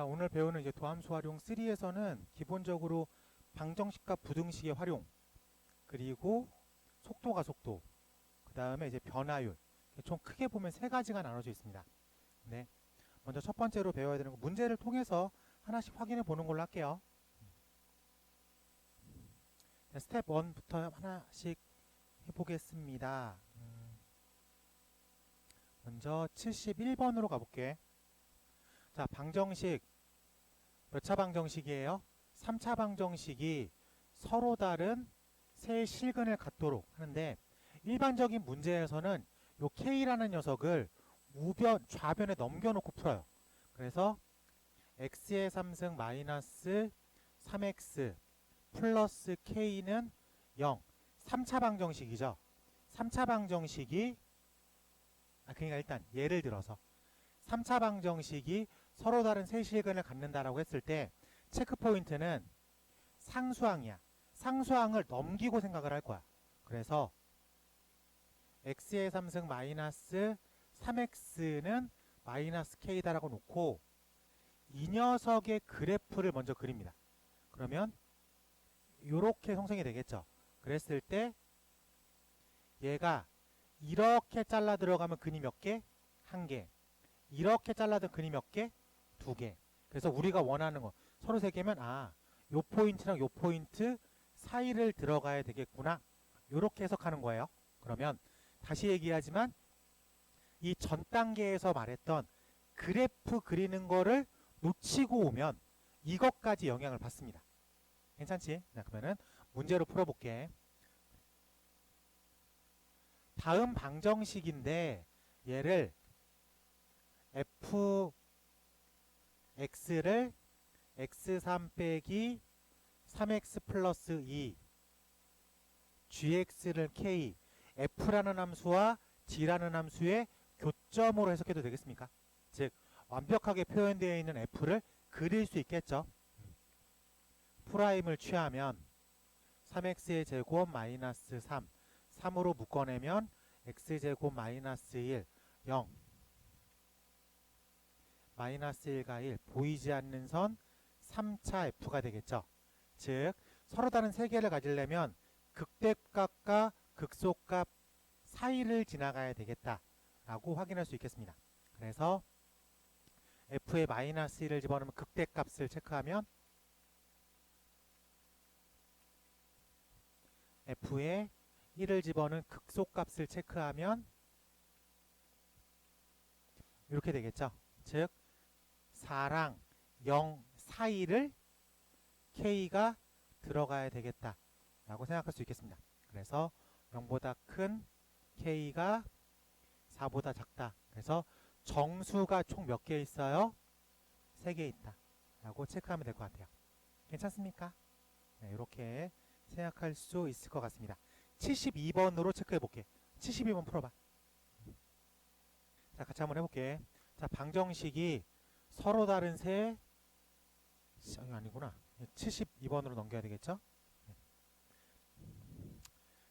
자, 오늘 배우는 이제 도함수 활용 3에서는 기본적으로 방정식과 부등식의 활용, 그리고 속도가 속도, 그 다음에 이제 변화율, 총 크게 보면 세 가지가 나눠져 있습니다. 네, 먼저 첫 번째로 배워야 되는 거 문제를 통해서 하나씩 확인해 보는 걸로 할게요. 스텝 1부터 하나씩 해보겠습니다. 먼저 71번으로 가볼게. 자, 방정식 몇 차 방정식이에요? 3차 방정식이 서로 다른 세 실근을 갖도록 하는데, 일반적인 문제에서는 요 K라는 녀석을 우변, 좌변에 넘겨놓고 풀어요. 그래서 X의 3승 마이너스 3X 플러스 K는 0. 3차 방정식이죠. 3차 방정식이, 그러니까 일단 예를 들어서 3차 방정식이 서로 다른 세 실근을 갖는다라고 했을 때 체크 포인트는 상수항이야. 상수항을 넘기고 생각을 할 거야. 그래서 x의 3승 마이너스 3x는 마이너스 k다라고 놓고 이 녀석의 그래프를 먼저 그립니다. 그러면 이렇게 형성이 되겠죠. 그랬을 때 얘가 이렇게 잘라 들어가면 근이 몇 개? 한 개. 이렇게 잘라든 근이 몇 개? 두 개. 그래서 우리가 원하는 거 서로 세 개면 요 포인트랑 요 포인트 사이를 들어가야 되겠구나. 요렇게 해석하는 거예요. 그러면 다시 얘기하지만 이 전 단계에서 말했던 그래프 그리는 거를 놓치고 오면 이것까지 영향을 받습니다. 괜찮지? 자, 그러면은 문제로 풀어볼게. 다음 방정식인데 얘를 fx를 x3 빼기 3x 플러스 2 gx를 k f라는 함수와 g라는 함수의 교점으로 해석해도 되겠습니까? 즉 완벽하게 표현되어 있는 f를 그릴 수 있겠죠. 프라임을 취하면 3x의 제곱 마이너스 3 3으로 묶어내면 x제곱 마이너스 1 0 마이너스 1과 1 보이지 않는 선 3차 f가 되겠죠. 즉 서로 다른 세 개를 가지려면 극대값과 극소값 사이를 지나가야 되겠다라고 확인할 수 있겠습니다. 그래서 f의 마이너스 1을 집어넣으면 극대값을 체크하면 f의 1을 집어넣은 극소값을 체크하면 이렇게 되겠죠. 즉 4랑 0 사이를 K가 들어가야 되겠다 라고 생각할 수 있겠습니다. 그래서 0보다 큰 K가 4보다 작다. 그래서 정수가 총 몇 개 있어요? 3개 있다 라고 체크하면 될 것 같아요. 괜찮습니까? 네, 이렇게 생각할 수 있을 것 같습니다. 72번으로 체크해 볼게. 72번 풀어봐. 자, 같이 한번 해볼게. 자, 방정식이 서로 다른 세 아니구나. 72번으로 넘겨야 되겠죠?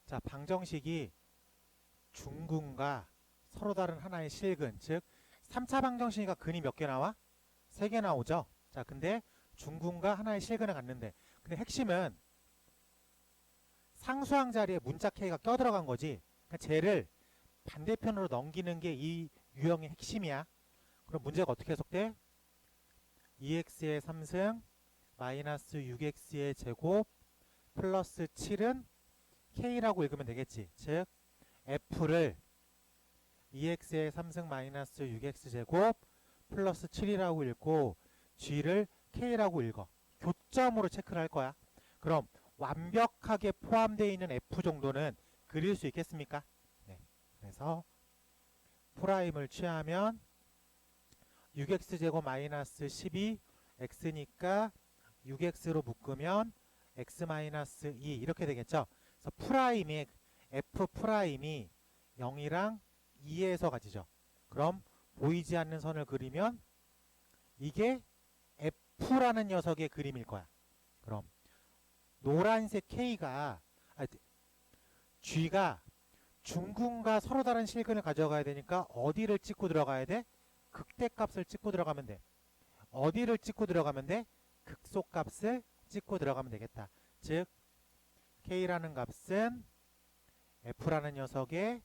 자, 방정식이 중근과 서로 다른 하나의 실근, 즉 3차 방정식이니까 근이 몇 개 나와? 3개 나오죠? 자, 근데 중근과 하나의 실근을 갖는데, 근데 핵심은 상수항 자리에 문자 K가 껴들어간 거지. 그러니까 쟤를 반대편으로 넘기는 게 이 유형의 핵심이야. 그럼 문제가 어떻게 해석돼? 2x의 3승 마이너스 6x의 제곱 플러스 7은 k라고 읽으면 되겠지. 즉 f를 2x의 3승 마이너스 6x 제곱 플러스 7이라고 읽고 g를 k라고 읽어. 교점으로 체크를 할 거야. 그럼 완벽하게 포함되어 있는 f 정도는 그릴 수 있겠습니까? 네. 그래서 프라임을 취하면 6x제곱 마이너스 12 x니까 6x로 묶으면 x 마이너스 2 이렇게 되겠죠. 그래서 프라임이 f 프라임이 0이랑 2에서 가지죠. 그럼 보이지 않는 선을 그리면 이게 f라는 녀석의 그림일 거야. 그럼 노란색 k가 g가 중근과 서로 다른 실근을 가져가야 되니까 어디를 찍고 들어가야 돼? 극대값을 찍고 들어가면 돼. 어디를 찍고 들어가면 돼? 극소값을 찍고 들어가면 되겠다. 즉 K라는 값은 F라는 녀석에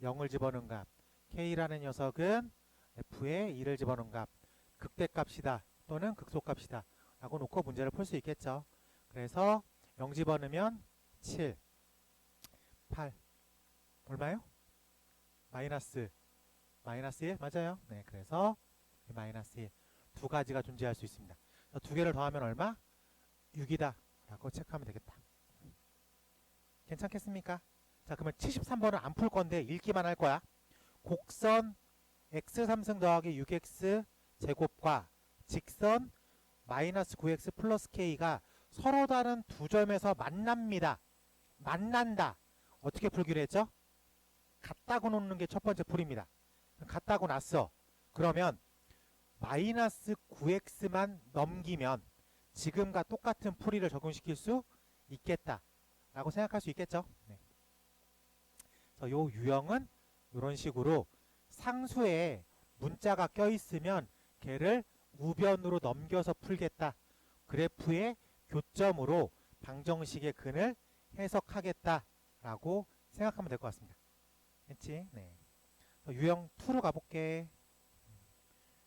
0을 집어넣은 값, K라는 녀석은 F에 2를 집어넣은 값, 극대값이다 또는 극소값이다 라고 놓고 문제를 풀 수 있겠죠. 그래서 0 집어넣으면 7, 8 얼마요? 마이너스 1 맞아요. 네, 그래서 마이너스 1 두 가지가 존재할 수 있습니다. 두 개를 더하면 얼마? 6이다 라고 체크하면 되겠다. 괜찮겠습니까? 자, 그러면 73번은 안 풀 건데 읽기만 할 거야. 곡선 x 3승 더하기 6x 제곱과 직선 마이너스 9x 플러스 k가 서로 다른 두 점에서 만납니다. 만난다. 어떻게 풀기로 했죠? 같다고 놓는 게 첫 번째 풀입니다. 같다고 놨어. 그러면 마이너스 9x만 넘기면 지금과 똑같은 풀이를 적용시킬 수 있겠다 라고 생각할 수 있겠죠. 네. 그래서 요 유형은 이런 식으로 상수에 문자가 껴있으면 걔를 우변으로 넘겨서 풀겠다. 그래프의 교점으로 방정식의 근을 해석하겠다 라고 생각하면 될 것 같습니다. 됐지? 네. 유형 2로 가볼게.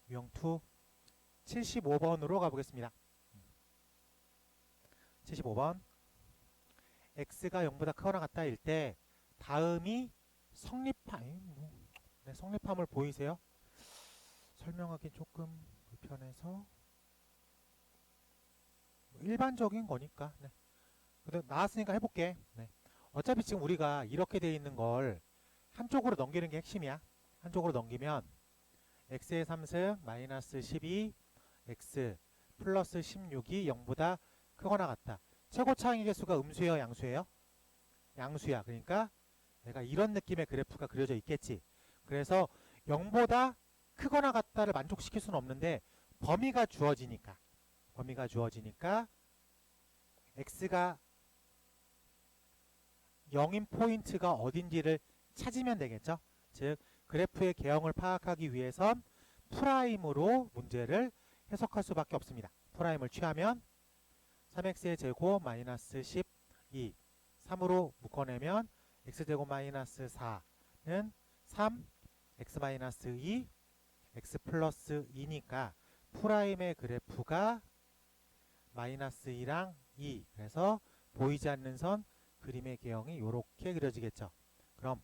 유형 2 75번으로 가보겠습니다. 75번 x가 0보다 크거나 같다 일 때 다음이 성립함을 보이세요? 설명하기 조금 불편해서 일반적인 거니까. 네. 근데 나왔으니까 해볼게. 네. 어차피 지금 우리가 이렇게 돼 있는 걸 한쪽으로 넘기는 게 핵심이야. 한쪽으로 넘기면 x의 3승 마이너스 12 x 플러스 16이 0보다 크거나 같다. 최고차항의 개수가 음수예요, 양수예요? 양수야. 그러니까 내가 이런 느낌의 그래프가 그려져 있겠지. 그래서 0보다 크거나 같다를 만족시킬 수는 없는데 범위가 주어지니까 x가 0인 포인트가 어딘지를 찾으면 되겠죠. 즉 그래프의 개형을 파악하기 위해선 프라임으로 문제를 해석할 수밖에 없습니다. 프라임을 취하면 3x의 제곱 마이너스 12 3으로 묶어내면 x제곱 마이너스 4는 3 x 마이너스 2 x 플러스 2니까 프라임의 그래프가 마이너스 2랑 2 그래서 보이지 않는 선 그림의 개형이 이렇게 그려지겠죠. 그럼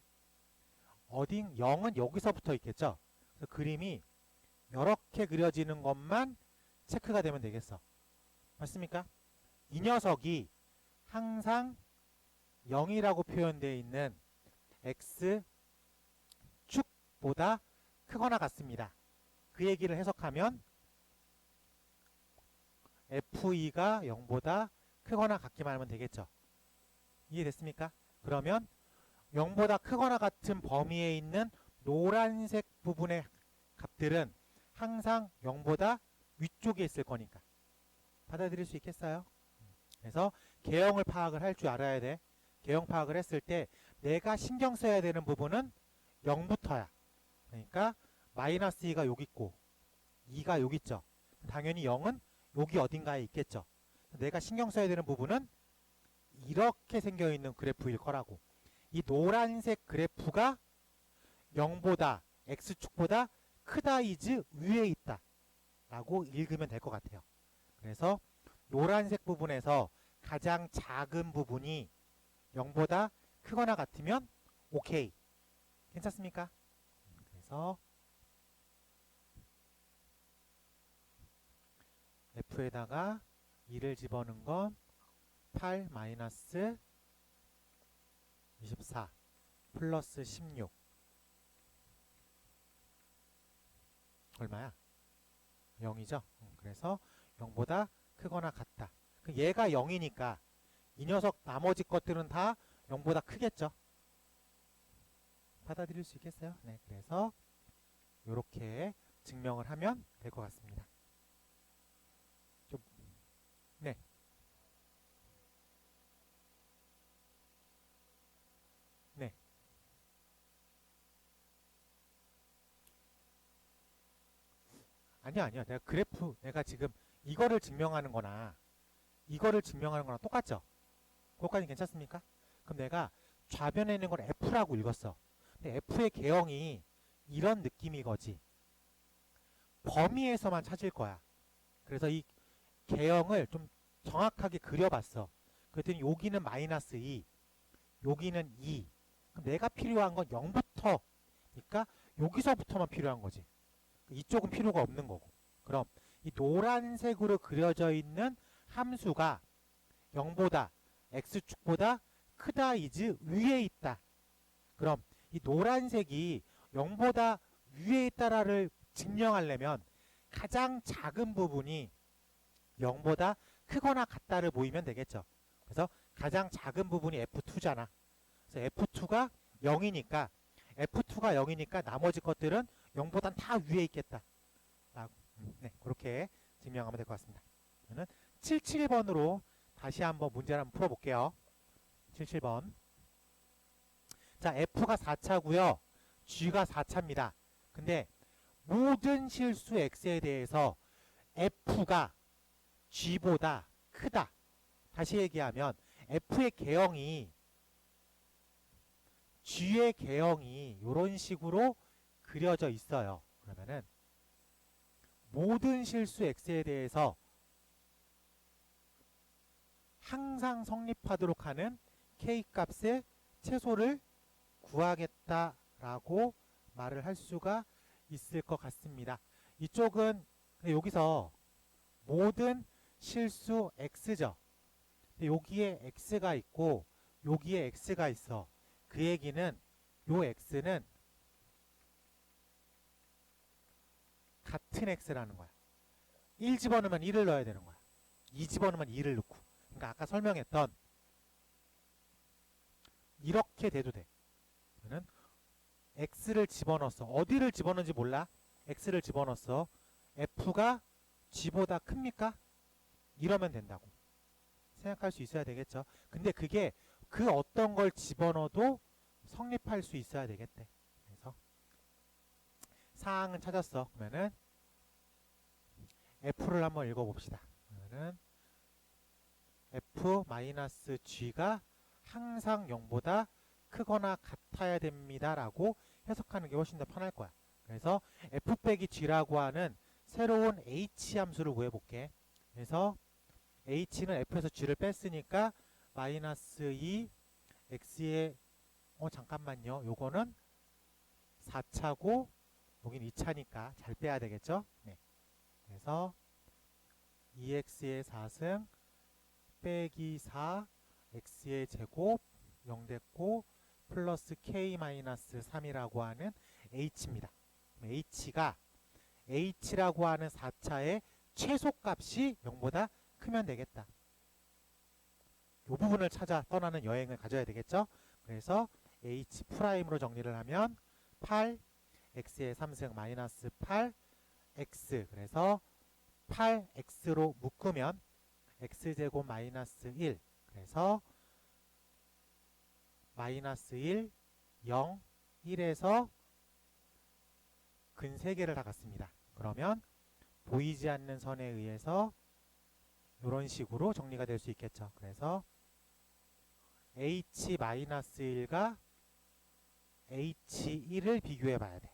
0은 여기서부터 있겠죠. 그래서 그림이 이렇게 그려지는 것만 체크가 되면 되겠어. 맞습니까? 이 녀석이 항상 0이라고 표현되어 있는 x축보다 크거나 같습니다. 그 얘기를 해석하면 f2가 0보다 크거나 같기만 하면 되겠죠. 이해됐습니까? 그러면 0보다 크거나 같은 범위에 있는 노란색 부분의 값들은 항상 0보다 위쪽에 있을 거니까 받아들일 수 있겠어요? 그래서 개형을 파악을 할 줄 알아야 돼. 개형 파악을 했을 때 내가 신경 써야 되는 부분은 0부터야. 그러니까 마이너스 2가 여기 있고 2가 여기 있죠. 당연히 0은 여기 어딘가에 있겠죠. 내가 신경 써야 되는 부분은 이렇게 생겨있는 그래프일 거라고. 이 노란색 그래프가 0보다 x축보다 크다 이즈 위에 있다 라고 읽으면 될 것 같아요. 그래서 노란색 부분에서 가장 작은 부분이 0보다 크거나 같으면 오케이. 괜찮습니까? 그래서 f에다가 2를 집어넣은 건 8 마이너스 24 플러스 16 얼마야? 0이죠. 그래서 0보다 크거나 같다. 얘가 0이니까 이 녀석 나머지 것들은 다 0보다 크겠죠. 받아들일 수 있겠어요? 네, 그래서 이렇게 증명을 하면 될 것 같습니다. 네. 네. 아니요. 내가 그래프, 내가 지금 이거를 증명하는 거나 이거를 증명하는 거랑 똑같죠? 그것까지 괜찮습니까? 그럼 내가 좌변에 있는 걸 F라고 읽었어. 근데 F의 개형이 이런 느낌이 거지. 범위에서만 찾을 거야. 그래서 이 개형을 좀 정확하게 그려봤어. 그랬더니 여기는 마이너스 2, 여기는 2. 그럼 내가 필요한 건 0부터, 그러니까 여기서부터만 필요한 거지. 이쪽은 필요가 없는 거고. 그럼 이 노란색으로 그려져 있는 함수가 0보다 x축보다 크다 이즈 위에 있다. 그럼 이 노란색이 0보다 위에 있다를 증명하려면 가장 작은 부분이 0보다 크거나 같다를 보이면 되겠죠. 그래서 가장 작은 부분이 F2잖아. 그래서 F2가 0이니까 F2가 0이니까 나머지 것들은 0보단 다 위에 있겠다. 라고. 네, 그렇게 증명하면 될 것 같습니다. 그러면 77번으로 다시 한번 문제를 한번 풀어볼게요. 77번. 자, F가 4차고요. G가 4차입니다. 근데 모든 실수 X에 대해서 F가 G보다 크다. 다시 얘기하면 F의 개형이 G의 개형이 이런 식으로 그려져 있어요. 그러면은 모든 실수 X에 대해서 항상 성립하도록 하는 K값의 최소를 구하겠다라고 말을 할 수가 있을 것 같습니다. 이쪽은 여기서 모든 실수 X죠. 여기에 X가 있고 여기에 X가 있어. 그 얘기는 요 X는 같은 X라는 거야. 1 집어넣으면 1을 넣어야 되는 거야. 2 집어넣으면 2를 넣고. 그러니까 아까 설명했던 이렇게 돼도 돼. 그러면 X를 집어넣었어. 어디를 집어넣는지 몰라. X를 집어넣었어. F가 G보다 큽니까? 이러면 된다고 생각할 수 있어야 되겠죠. 근데 그게 그 어떤 걸 집어넣어도 성립할 수 있어야 되겠대. 그래서 사항은 찾았어. 그러면은 F를 한번 읽어봅시다. 그러면은 F-G가 항상 0보다 크거나 같아야 됩니다. 라고 해석하는 게 훨씬 더 편할 거야. 그래서 F 빼기 G라고 하는 새로운 H 함수를 구해볼게. 그래서 H는 F에서 G를 뺐으니까 마이너스 2 X의 잠깐만요. 요거는 4차고 여긴 2차니까 잘 빼야 되겠죠? 네. 그래서 2x의 4승 빼기 4 x의 제곱 0 됐고 플러스 k-3이라고 하는 h입니다. h가 h라고 하는 4차의 최소값이 0보다 크면 되겠다. 이 부분을 찾아 떠나는 여행을 가져야 되겠죠. 그래서 H'으로 정리를 하면 8 x의 3승 마이너스 8 x 그래서 8x로 묶으면 x제곱 마이너스 1 그래서 마이너스 1 0 1에서 근 3개를 다 갖습니다. 그러면 보이지 않는 선에 의해서 이런 식으로 정리가 될 수 있겠죠. 그래서 h-1과 h1을 비교해 봐야 돼.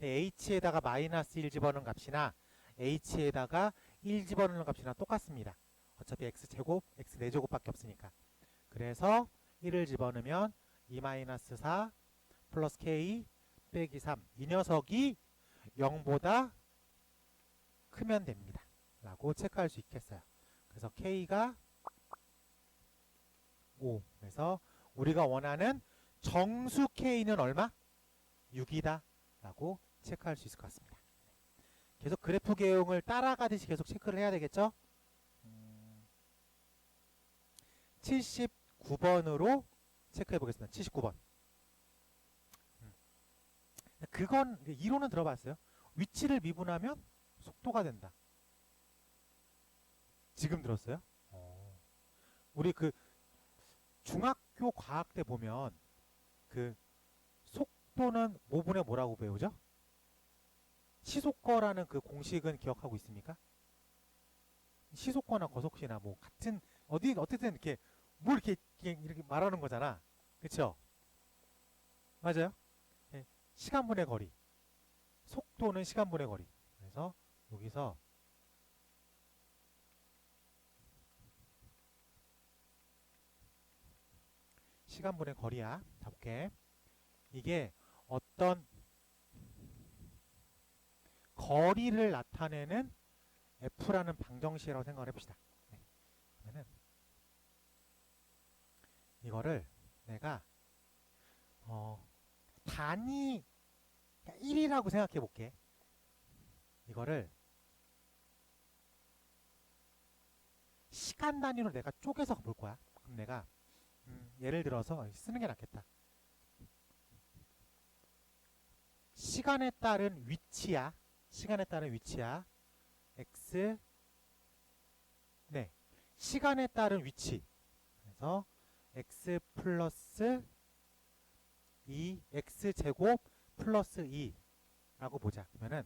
h에다가 마이너스 1 집어넣은 값이나 h에다가 1 집어넣는 값이나 똑같습니다. 어차피 x제곱, x 4제곱밖에 없으니까. 그래서 1을 집어넣으면 2-4 플러스 k 빼기 3. 이 녀석이 0보다 크면 됩니다. 라고 체크할 수 있겠어요. 그래서 k가 5. 그래서 우리가 원하는 정수 k는 얼마? 6이다. 라고 체크할 수 있을 것 같습니다. 계속 그래프 개용을 따라가듯이 계속 체크를 해야 되겠죠? 79번으로 체크해 보겠습니다. 79번. 그건 이론은 들어봤어요. 위치를 미분하면 속도가 된다. 지금 들었어요? 우리 그 중학교 과학 때 보면 그 속도는 5분의 뭐라고 배우죠? 시속거라는 그 공식은 기억하고 있습니까? 시속거나 거속시나 뭐 같은 어쨌든 이렇게 뭘 이렇게 말하는 거잖아. 그쵸? 맞아요? 예, 시간분의 거리. 속도는 시간분의 거리. 그래서 여기서 시간분의 거리야. 자, 볼게. 이게 어떤 거리를 나타내는 F라는 방정식이라고 생각을 해봅시다. 네. 그러면은 이거를 내가 단위 1이라고 생각해 볼게. 이거를 시간 단위로 내가 쪼개서 볼 거야. 그럼 내가 예를 들어서 쓰는 게 낫겠다. 시간에 따른 위치야. 시간에 따른 위치야. x 네. 시간에 따른 위치. 그래서 x 플러스 2 x 제곱 플러스 2라고 보자. 그러면은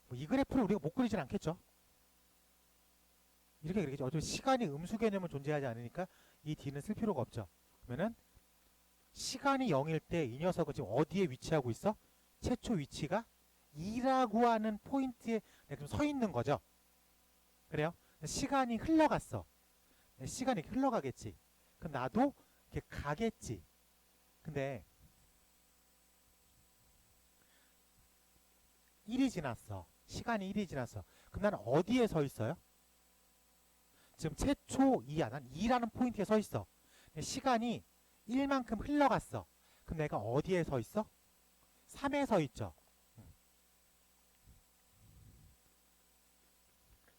뭐 이 그래프를 우리가 못 그리진 않겠죠. 이렇게 그리겠죠. 어차피 시간이 음수 개념은 존재하지 않으니까 이 d는 쓸 필요가 없죠. 그러면은 시간이 0일 때 이 녀석은 지금 어디에 위치하고 있어? 최초 위치가 2라고 하는 포인트에 지금 서 있는 거죠. 그래요? 시간이 흘러갔어. 시간이 흘러가겠지. 그럼 나도 이렇게 가겠지. 근데 1이 지났어. 시간이 1이 지났어. 그럼 나는 어디에 서 있어요? 지금 최초 2야. 난 2라는 포인트에 서 있어. 시간이 1만큼 흘러갔어. 그럼 내가 어디에 서 있어? 3에 서 있죠.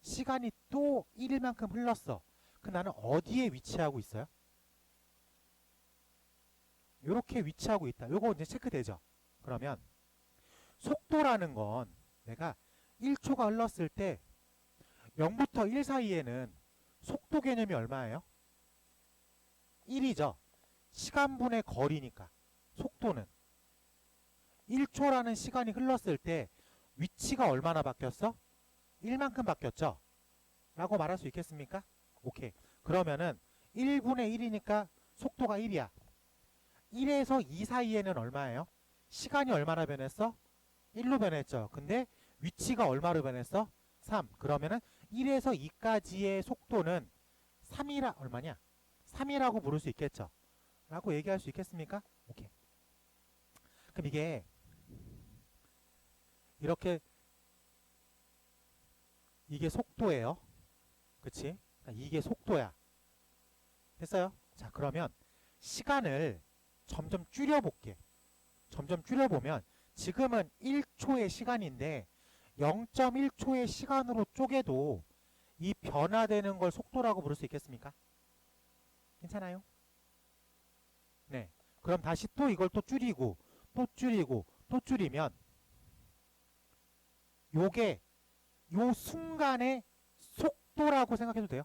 시간이 또 1만큼 흘렀어. 그럼 나는 어디에 위치하고 있어요? 이렇게 위치하고 있다. 요거 이제 체크되죠. 그러면 속도라는 건 내가 1초가 흘렀을 때 0부터 1 사이에는 속도 개념이 얼마예요? 1이죠. 시간분의 거리니까. 속도는 1초라는 시간이 흘렀을 때 위치가 얼마나 바뀌었어? 1만큼 바뀌었죠. 라고 말할 수 있겠습니까? 오케이. 그러면은 1분의 1이니까 속도가 1이야. 1에서 2 사이에는 얼마예요? 시간이 얼마나 변했어? 1로 변했죠. 근데 위치가 얼마로 변했어? 3. 그러면은 1에서 2까지의 속도는 3이라 얼마냐? 3이라고 부를 수 있겠죠. 라고 얘기할 수 있겠습니까? 오케이. 그럼 이게 이렇게 이게 속도예요. 그치? 그러니까 이게 속도야. 됐어요? 자, 그러면 시간을 점점 줄여볼게. 점점 줄여보면 지금은 1초의 시간인데 0.1초의 시간으로 쪼개도 이 변화되는 걸 속도라고 부를 수 있겠습니까? 괜찮아요? 네. 그럼 다시 또 이걸 또 줄이고 또 줄이고 또 줄이면 요게 요 순간의 속도라고 생각해도 돼요.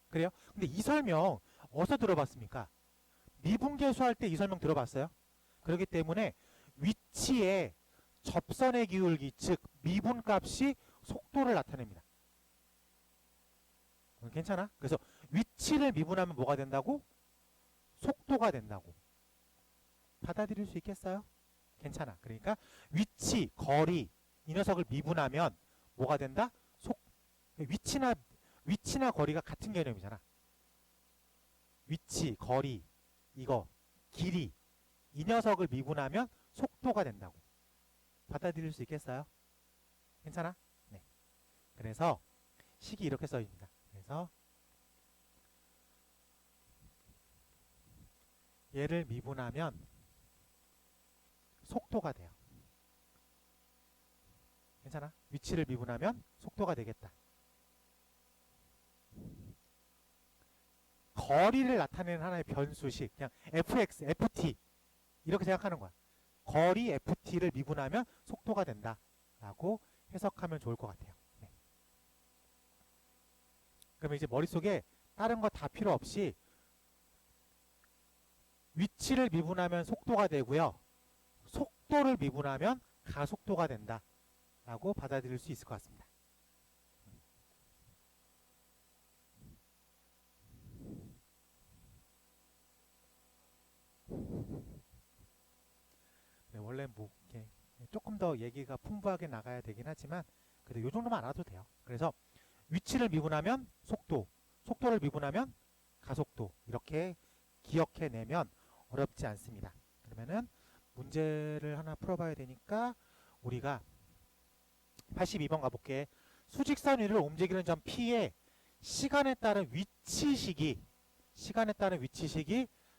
그래요? 근데 이 설명 어디서 들어봤습니까? 미분계수 할 때 이 설명 들어봤어요? 그렇기 때문에 위치에 접선의 기울기, 즉 미분값이 속도를 나타냅니다. 괜찮아? 그래서 위치를 미분하면 뭐가 된다고? 속도가 된다고. 받아들일 수 있겠어요? 괜찮아. 그러니까 위치, 거리 이 녀석을 미분하면 뭐가 된다? 위치나 거리가 같은 개념이잖아. 위치, 거리, 이거 길이 이 녀석을 미분하면 속도가 된다고. 받아들일 수 있겠어요? 괜찮아? 네. 그래서 식이 이렇게 써 있습니다. 그래서 얘를 미분하면 속도가 돼요. 괜찮아? 위치를 미분하면 속도가 되겠다. 거리를 나타내는 하나의 변수식, 그냥 fx, ft 이렇게 생각하는 거야. 거리 ft를 미분하면 속도가 된다 라고 해석하면 좋을 것 같아요. 네. 그러면 이제 머릿속에 다른 거 다 필요 없이 위치를 미분하면 속도가 되고요. 속도를 미분하면 가속도가 된다 라고 받아들일 수 있을 것 같습니다. 네, 원래 뭐 이렇게 조금 더 얘기가 풍부하게 나가야 되긴 하지만 그래도 이 정도만 알아도 돼요. 그래서 위치를 미분하면 속도, 속도를 미분하면 가속도, 이렇게 기억해내면 어렵지 않습니다. 그러면은 문제를 하나 풀어봐야 되니까 우리가 82번 가볼게. 수직선 위를 움직이는 점 P의 시간에 따른 위치식이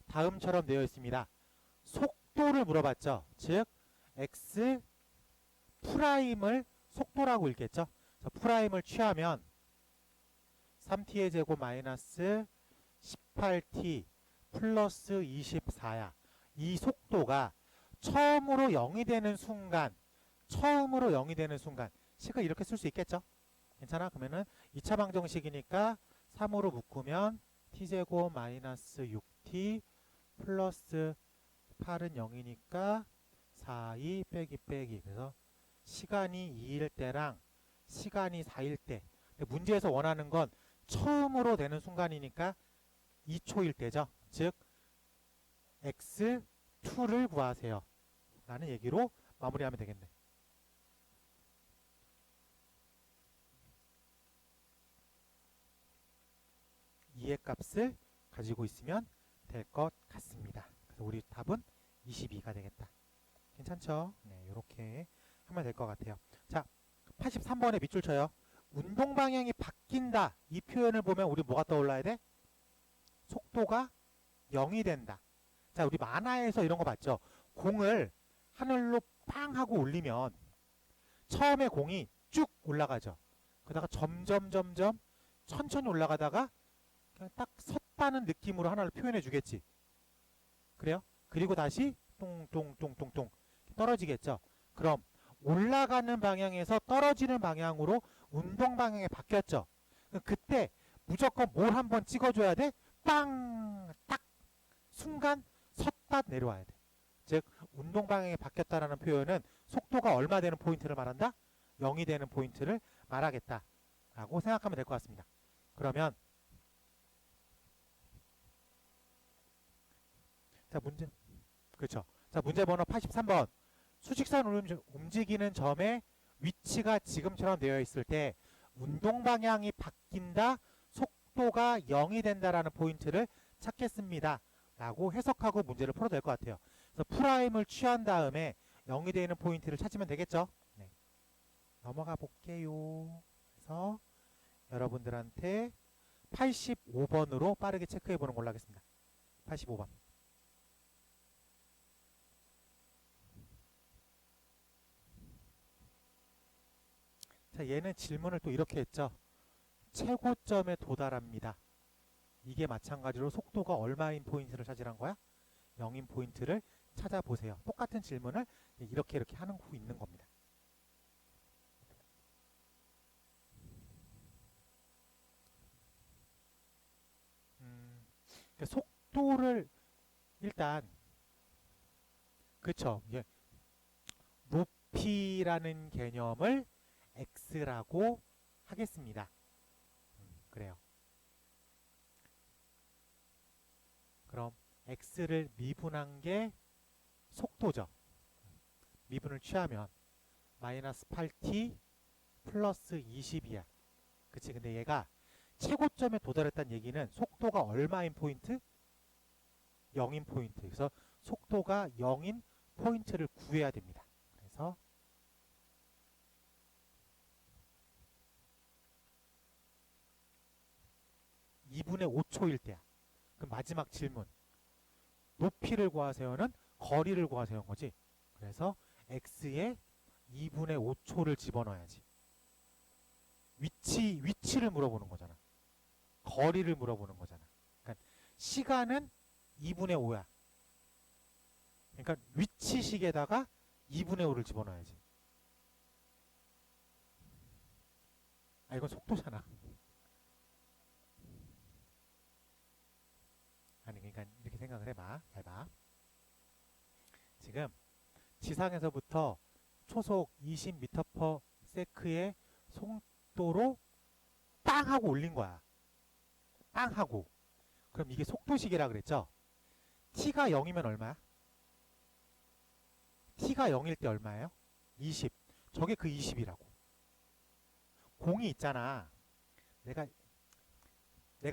다음처럼 되어 있습니다. 속도를 물어봤죠. 즉 x 프라임을 속도라고 읽겠죠. 그래서 프라임을 취하면 3t의 제곱 마이너스 18t 플러스 24야. 이 속도가 처음으로 0이 되는 순간, 식을 이렇게 쓸 수 있겠죠. 괜찮아? 그러면은 2차 방정식이니까 3으로 묶으면 t제곱 마이너스 6t 플러스 8은 0이니까 4, 2 빼기 빼기. 그래서 시간이 2일 때랑 시간이 4일 때. 문제에서 원하는 건 처음으로 되는 순간이니까 2초일 때죠. 즉 x2를 구하세요 라는 얘기로 마무리하면 되겠네. 2의 값을 가지고 있으면 될 것 같습니다. 그래서 우리 답은 22가 되겠다. 괜찮죠? 네, 이렇게 하면 될 것 같아요. 자, 83번에 밑줄 쳐요. 운동 방향이 바뀐다. 이 표현을 보면 우리 뭐가 떠올라야 돼? 속도가 0이 된다. 자, 우리 만화에서 이런 거 봤죠? 공을 하늘로 빵 하고 올리면 처음에 공이 쭉 올라가죠. 그러다가 점점 천천히 올라가다가 그냥 딱 섰다는 느낌으로 하나를 표현해 주겠지. 그래요? 그리고 다시 똥똥똥똥똥 떨어지겠죠. 그럼 올라가는 방향에서 떨어지는 방향으로 운동 방향이 바뀌었죠. 그때 무조건 뭘 한번 찍어줘야 돼? 빵! 딱! 순간 섰다 내려와야 돼. 즉 운동 방향이 바뀌었다라는 표현은 속도가 얼마 되는 포인트를 말한다? 0이 되는 포인트를 말하겠다 라고 생각하면 될 것 같습니다. 그러면 자 문제 그렇죠. 자 문제 번호 83번. 수직선 움직이는 점의 위치가 지금처럼 되어 있을 때 운동 방향이 바뀐다, 속도가 0이 된다라는 포인트를 찾겠습니다 라고 해석하고 문제를 풀어도 될 것 같아요. 그래서 프라임을 취한 다음에 0이 되는 포인트를 찾으면 되겠죠. 네. 넘어가 볼게요. 그래서 여러분들한테 85번으로 빠르게 체크해 보는 걸로 하겠습니다. 85번. 자, 얘는 질문을 또 이렇게 했죠. 최고점에 도달합니다. 이게 마찬가지로 속도가 얼마인 포인트를 찾으란 거야? 0인 포인트를 찾아보세요. 똑같은 질문을 이렇게 하는 후 있는 겁니다. 속도를 일단 그쵸. 예. 높이라는 개념을 x라고 하겠습니다. 그래요. 그럼 x를 미분한 게 속도죠. 미분을 취하면 마이너스 8t 플러스 20이야. 그치? 근데 얘가 최고점에 도달했다는 얘기는 속도가 얼마인 포인트? 0인 포인트. 그래서 속도가 0인 포인트를 구해야 됩니다. 그래서 2분의 5초일 때야. 그럼 마지막 질문. 높이를 구하세요는 거리를 구하세요인 거지. 그래서 x에 2분의 5초를 집어넣어야지. 위치를 물어보는 거잖아. 거리를 물어보는 거잖아. 그러니까 시간은 2분의 5야. 그러니까 위치식에다가 2분의 5를 집어넣어야지. 아, 이건 속도잖아. 아니, 그러니까 이렇게 생각을 해봐. 잘 봐. 지금 지상에서부터 초속 20m/s의 속도로 빵 하고 올린 거야. 빵 하고. 그럼 이게 속도식이라 그랬죠? t가 0이면 얼마야? t가 0일 때 얼마예요? 20. 저게 그 20이라고. 공이 있잖아. 내가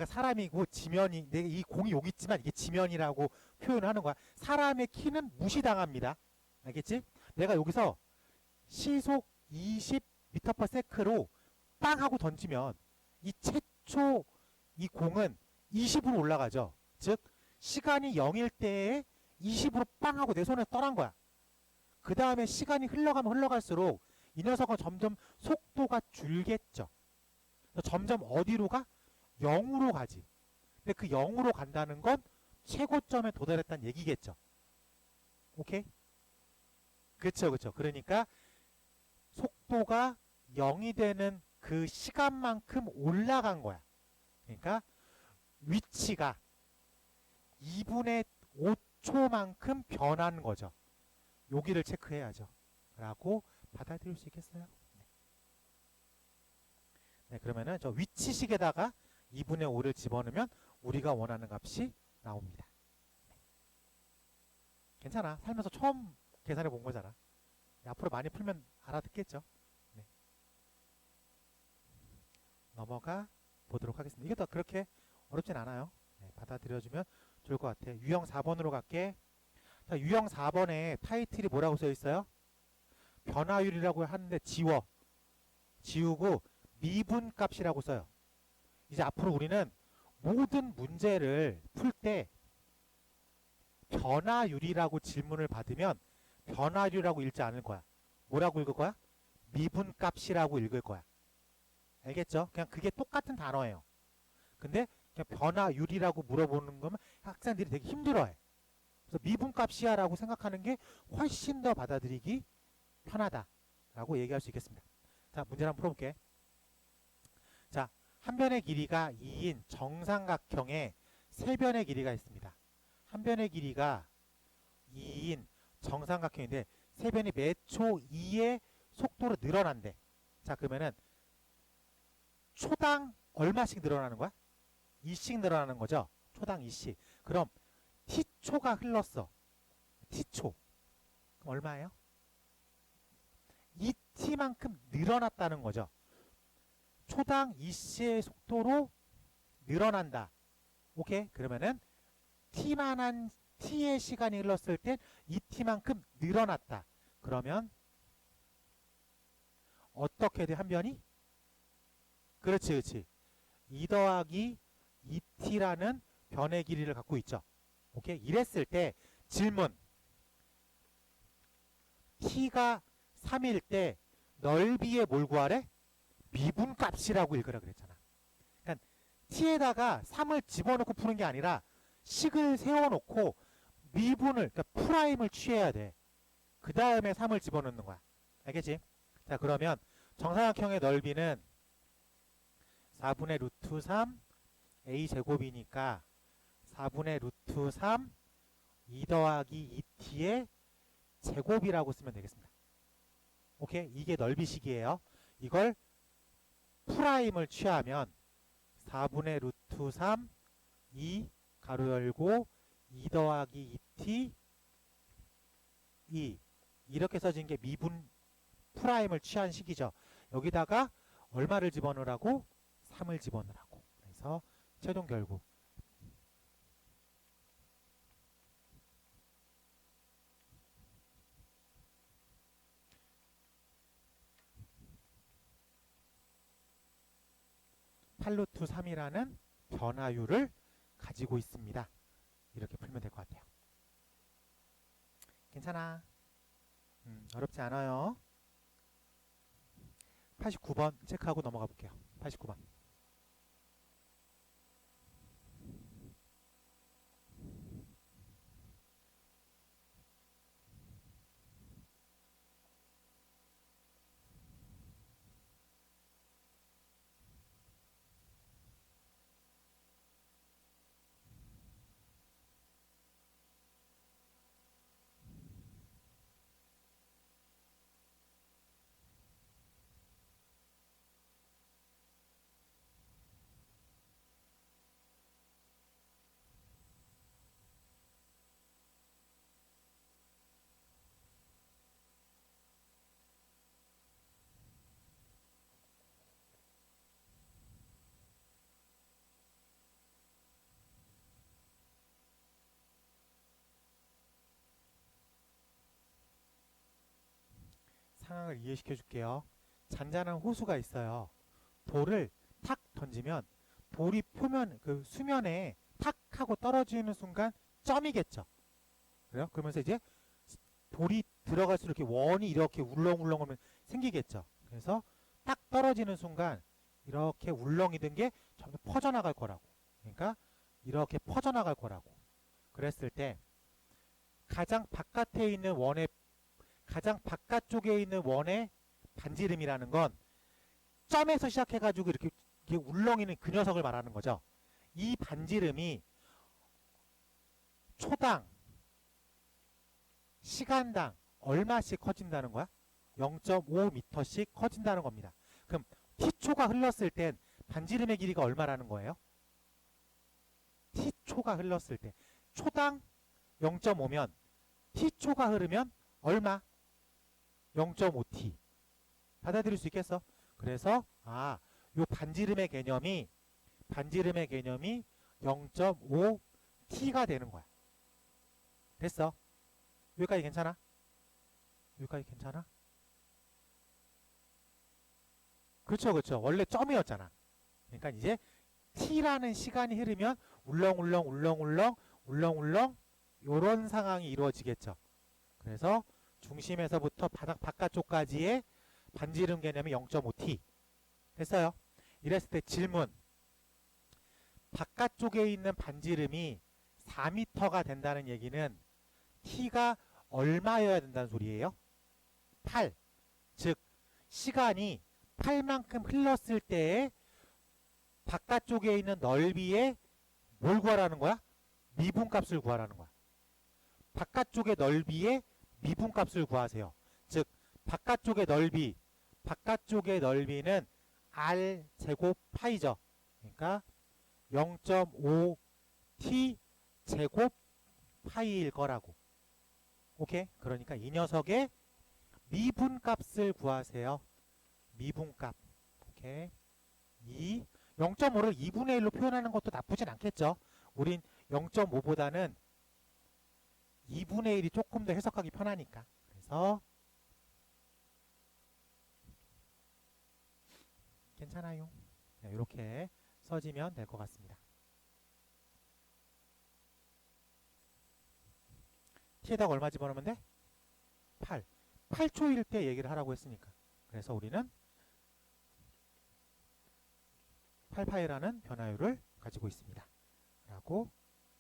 사람이고 지면이, 내가 이 공이 여기 있지만 이게 지면이라고 표현하는 거야. 사람의 키는 무시당합니다. 알겠지? 내가 여기서 시속 20m/s로 빵 하고 던지면 이 최초 이 공은 20으로 올라가죠. 즉 시간이 0일 때에 20으로 빵 하고 내 손에 떠난 거야. 그 다음에 시간이 흘러가면 흘러갈수록 이 녀석은 점점 속도가 줄겠죠. 점점 어디로 가? 0으로 가지. 근데 그 0으로 간다는 건 최고점에 도달했다는 얘기겠죠. 오케이? 그쵸, 그쵸. 그러니까 속도가 0이 되는 그 시간만큼 올라간 거야. 그러니까 위치가 2분의 5초만큼 변한 거죠. 여기를 체크해야죠. 라고 받아들일 수 있겠어요? 네, 그러면은 저 위치식에다가 2분의 5를 집어넣으면 우리가 원하는 값이 나옵니다. 네. 괜찮아. 살면서 처음 계산해 본 거잖아. 네, 앞으로 많이 풀면 알아듣겠죠. 네. 넘어가 보도록 하겠습니다. 이게 더 그렇게 어렵진 않아요. 네, 받아들여주면 좋을 것 같아. 유형 4번으로 갈게. 자, 유형 4번에 타이틀이 뭐라고 써 있어요? 변화율이라고 하는데 지우고 미분값이라고 써요. 이제 앞으로 우리는 모든 문제를 풀 때 변화율이라고 질문을 받으면 변화율이라고 읽지 않을 거야. 뭐라고 읽을 거야? 미분값이라고 읽을 거야. 알겠죠? 그냥 그게 똑같은 단어예요. 근데 그냥 변화율이라고 물어보는 거면 학생들이 되게 힘들어해. 그래서 미분값이야 라고 생각하는 게 훨씬 더 받아들이기 편하다 라고 얘기할 수 있겠습니다. 자, 문제를 한번 풀어볼게. 자, 한 변의 길이가 2인 정삼각형에 세 변의 길이가 있습니다. 한 변의 길이가 2인 정삼각형인데 세 변이 매 초 2의 속도로 늘어난대. 자, 그러면은 초당 얼마씩 늘어나는 거야? 2씩 늘어나는 거죠. 초당 2씩. 그럼 t초가 흘렀어. t초. 그럼 얼마예요? 2t만큼 늘어났다는 거죠. 초당 2c의 속도로 늘어난다. 오케이? 그러면은 t만한 t의 시간이 흘렀을 땐 2t만큼 늘어났다. 그러면 어떻게 돼? 한 변이? 그렇지, 그렇지. 2 더하기 2t라는 변의 길이를 갖고 있죠. 오케이? 이랬을 때 질문. t가 3일 때 넓이에 뭘 구하래? 미분값이라고 읽으라 그랬잖아. 그러니까 t에다가 3을 집어넣고 푸는 게 아니라 식을 세워놓고 미분을, 그러니까 프라임을 취해야 돼. 그 다음에 3을 집어넣는 거야. 알겠지? 자, 그러면 정삼각형의 넓이는 4분의 루트 3 a제곱이니까 4분의 루트 3 2 더하기 2t의 제곱이라고 쓰면 되겠습니다. 오케이? 이게 넓이식이에요. 이걸 프라임을 취하면 4분의 루트 3 2 가로 열고 2 더하기 2t 2 이렇게 써진 게 미분 프라임을 취한 식이죠. 여기다가 얼마를 집어넣으라고? 3을 집어넣으라고. 그래서 최종 결국 팔루트 3이라는 변화율을 가지고 있습니다. 이렇게 풀면 될 것 같아요. 괜찮아. 어렵지 않아요. 89번 체크하고 넘어가 볼게요. 89번. 상황을 이해시켜 줄게요. 잔잔한 호수가 있어요. 돌을 탁 던지면 돌이 표면 그 수면에 탁 하고 떨어지는 순간 점이겠죠. 그래요? 그러면서 이제 돌이 들어갈수록 이렇게 원이 이렇게 울렁울렁 하면 생기겠죠. 그래서 딱 떨어지는 순간 이렇게 울렁이던 게 점점 퍼져나갈 거라고. 그러니까 이렇게 퍼져나갈 거라고. 그랬을 때 가장 바깥에 있는 원의 가장 바깥쪽에 있는 원의 반지름이라는 건 점에서 시작해가지고 이렇게 울렁이는 그 녀석을 말하는 거죠. 이 반지름이 초당 시간당 얼마씩 커진다는 거야? 0.5m씩 커진다는 겁니다. 그럼 t초가 흘렀을 땐 반지름의 길이가 얼마라는 거예요? t초가 흘렀을 때 초당 0.5면 t초가 흐르면 얼마? 0.5t. 받아들일 수 있겠어? 그래서 요 반지름의 개념이 0.5t가 되는 거야. 됐어? 여기까지 괜찮아? 여기까지 괜찮아? 그렇죠, 그렇죠. 원래 점이었잖아. 그러니까 이제 t라는 시간이 흐르면 울렁울렁 요런 상황이 이루어지겠죠. 그래서 중심에서부터 바닥 바깥쪽까지의 반지름 개념이 0.5t. 됐어요? 이랬을 때 질문. 바깥쪽에 있는 반지름이 4m가 된다는 얘기는 t가 얼마여야 된다는 소리예요? 8. 즉 시간이 8만큼 흘렀을 때에 바깥쪽에 있는 넓이의 뭘 구하라는 거야? 미분값을 구하라는 거야. 바깥쪽의 넓이의 미분값을 구하세요. 즉 바깥쪽의 넓이는 r 제곱 파이죠. 그러니까 0.5t 제곱 파이일 거라고. 오케이? 그러니까 이 녀석의 미분값을 구하세요. 미분값. 오케이? 0.5를 2분의 1로 표현하는 것도 나쁘진 않겠죠. 우린 0.5보다는 2분의 1이 조금 더 해석하기 편하니까. 그래서 괜찮아요. 네, 이렇게 써지면 될 것 같습니다. t에다가 얼마 집어넣으면 돼? 8. 8초일 때 얘기를 하라고 했으니까. 그래서 우리는 8파이라는 변화율을 가지고 있습니다. 라고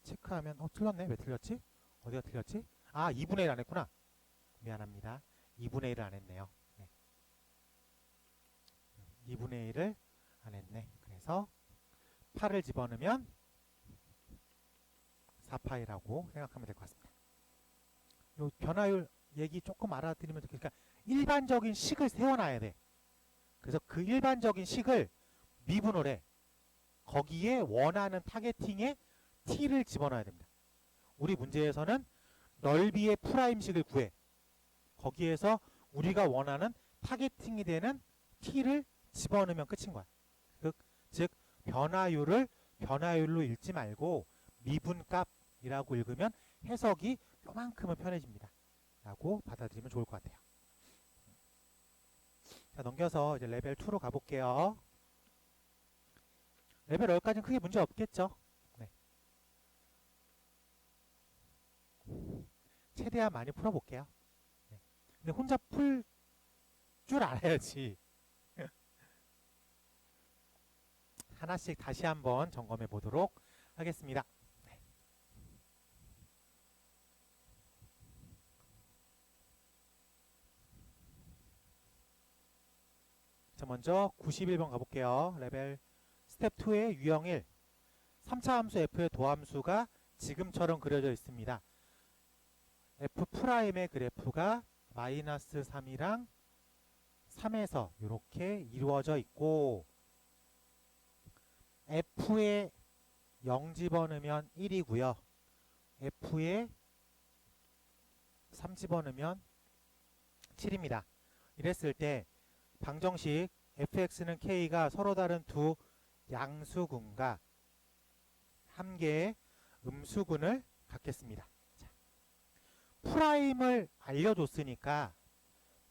체크하면 틀렸네. 왜 틀렸지? 어디가 틀렸지? 2분의 1 안 했구나. 미안합니다. 2분의 1을 안 했네요. 네. 2분의 1을 안 했네. 그래서 8을 집어넣으면 4파이라고 생각하면 될 것 같습니다. 요 변화율 얘기 조금 알아드리면 좋겠으니까 일반적인 식을 세워놔야 돼. 그래서 그 일반적인 식을 미분을 해. 거기에 원하는 타겟팅에 t를 집어넣어야 됩니다. 우리 문제에서는 넓이의 프라임식을 구해. 거기에서 우리가 원하는 타겟팅이 되는 t를 집어넣으면 끝인 거야. 즉 변화율로 읽지 말고 미분값이라고 읽으면 해석이 요만큼은 편해집니다. 라고 받아들이면 좋을 것 같아요. 자, 넘겨서 이제 레벨 2로 가볼게요. 레벨 10까지는 크게 문제 없겠죠. 네. 최대한 많이 풀어볼게요. 네. 근데 혼자 풀 줄 알아야지. 하나씩 다시 한번 점검해 보도록 하겠습니다. 네. 자, 먼저 91번 가볼게요. 레벨 스텝 2의 유형 1. 3차 함수 f의 도함수가 지금처럼 그려져 있습니다. f'의 그래프가 마이너스 3이랑 3에서 이렇게 이루어져 있고 f에 0 집어넣으면 1이고요. f에 3 집어넣으면 7입니다. 이랬을 때 방정식 fx는 k가 서로 다른 두 양수군과 한 개의 음수군을 갖겠습니다. 자, 프라임을 알려줬으니까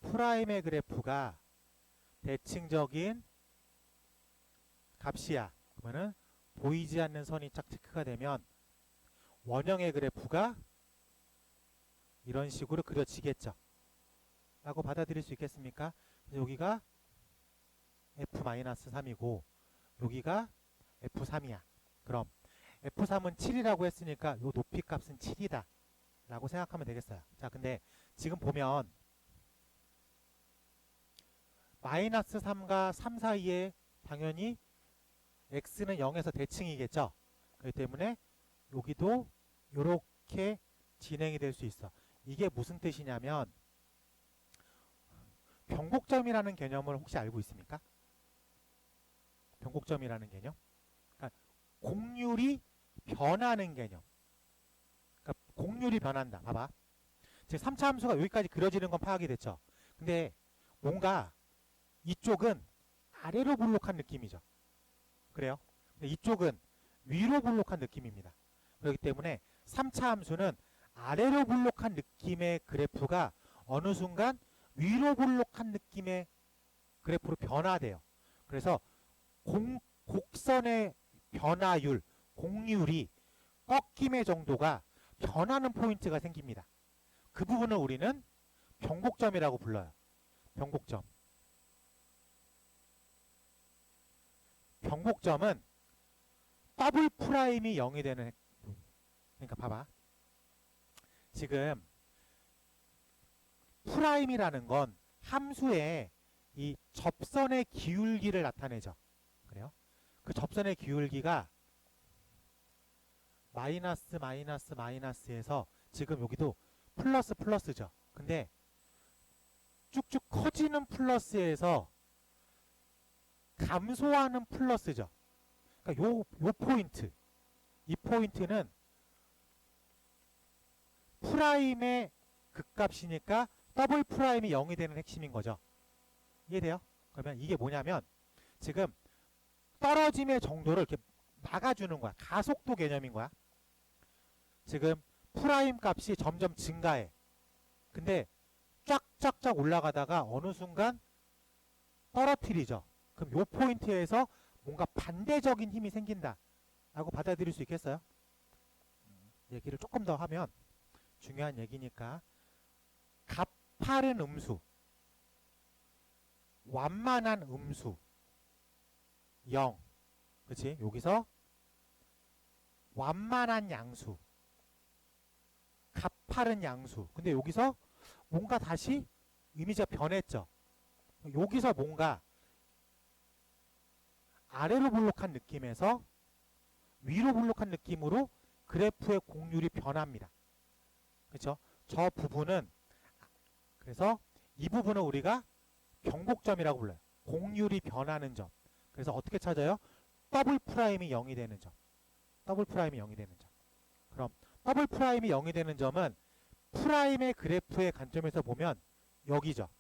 프라임의 그래프가 대칭적인 값이야. 그러면은 보이지 않는 선이 짝 체크가 되면 원형의 그래프가 이런 식으로 그려지겠죠. 라고 받아들일 수 있겠습니까? 여기가 F-3이고 여기가 F3이야. 그럼 F3은 7이라고 했으니까 요 높이 값은 7이다. 라고 생각하면 되겠어요. 자, 근데 지금 보면 마이너스 3과 3 사이에 당연히 x는 0에서 대칭이겠죠. 그렇기 때문에 여기도 이렇게 진행이 될 수 있어. 이게 무슨 뜻이냐면 변곡점이라는 개념을 혹시 알고 있습니까? 변곡점이라는 개념? 그러니까 곡률이 변하는 개념. 그러니까 곡률이 변한다. 봐봐. 지금 3차 함수가 여기까지 그려지는 건 파악이 됐죠. 근데 뭔가 이쪽은 아래로 볼록한 느낌이죠. 그래요? 근데 이쪽은 위로 볼록한 느낌입니다. 그렇기 때문에 3차 함수는 아래로 볼록한 느낌의 그래프가 어느 순간 위로 볼록한 느낌의 그래프로 변화돼요. 그래서 곡선의 변화율, 곡률이 꺾임의 정도가 변하는 포인트가 생깁니다. 그 부분을 우리는 변곡점이라고 불러요. 변곡점. 변곡점은 더블 프라임이 0이 되는, 그러니까 봐봐. 지금 프라임이라는 건 함수의 이 접선의 기울기를 나타내죠. 그래요? 그 접선의 기울기가 마이너스 마이너스 마이너스에서 지금 여기도 플러스 플러스죠. 근데 쭉쭉 커지는 플러스에서 감소하는 플러스죠. 그러니까 요 포인트, 이 포인트는 프라임의 극값이니까 더블 프라임이 0이 되는 핵심인 거죠. 이해돼요? 그러면 이게 뭐냐면 지금 떨어짐의 정도를 이렇게 막아주는 거야. 가속도 개념인 거야. 지금 프라임 값이 점점 증가해. 근데 쫙쫙쫙 올라가다가 어느 순간 떨어뜨리죠. 그럼 요 포인트에서 뭔가 반대적인 힘이 생긴다 라고 받아들일 수 있겠어요? 얘기를 조금 더 하면 중요한 얘기니까 가파른 음수, 완만한 음수 0, 그치? 여기서 완만한 양수, 가파른 양수. 근데 여기서 뭔가 다시 이미지가 변했죠. 여기서 뭔가 아래로 볼록한 느낌에서 위로 볼록한 느낌으로 그래프의 곡률이 변합니다. 그렇죠? 저 부분은, 그래서 이 부분을 우리가 변곡점이라고 불러요. 곡률이 변하는 점. 그래서 어떻게 찾아요? 더블 프라임이 0이 되는 점. 더블 프라임이 0이 되는 점. 그럼 더블 프라임이 0이 되는 점은 프라임의 그래프의 관점에서 보면 여기죠.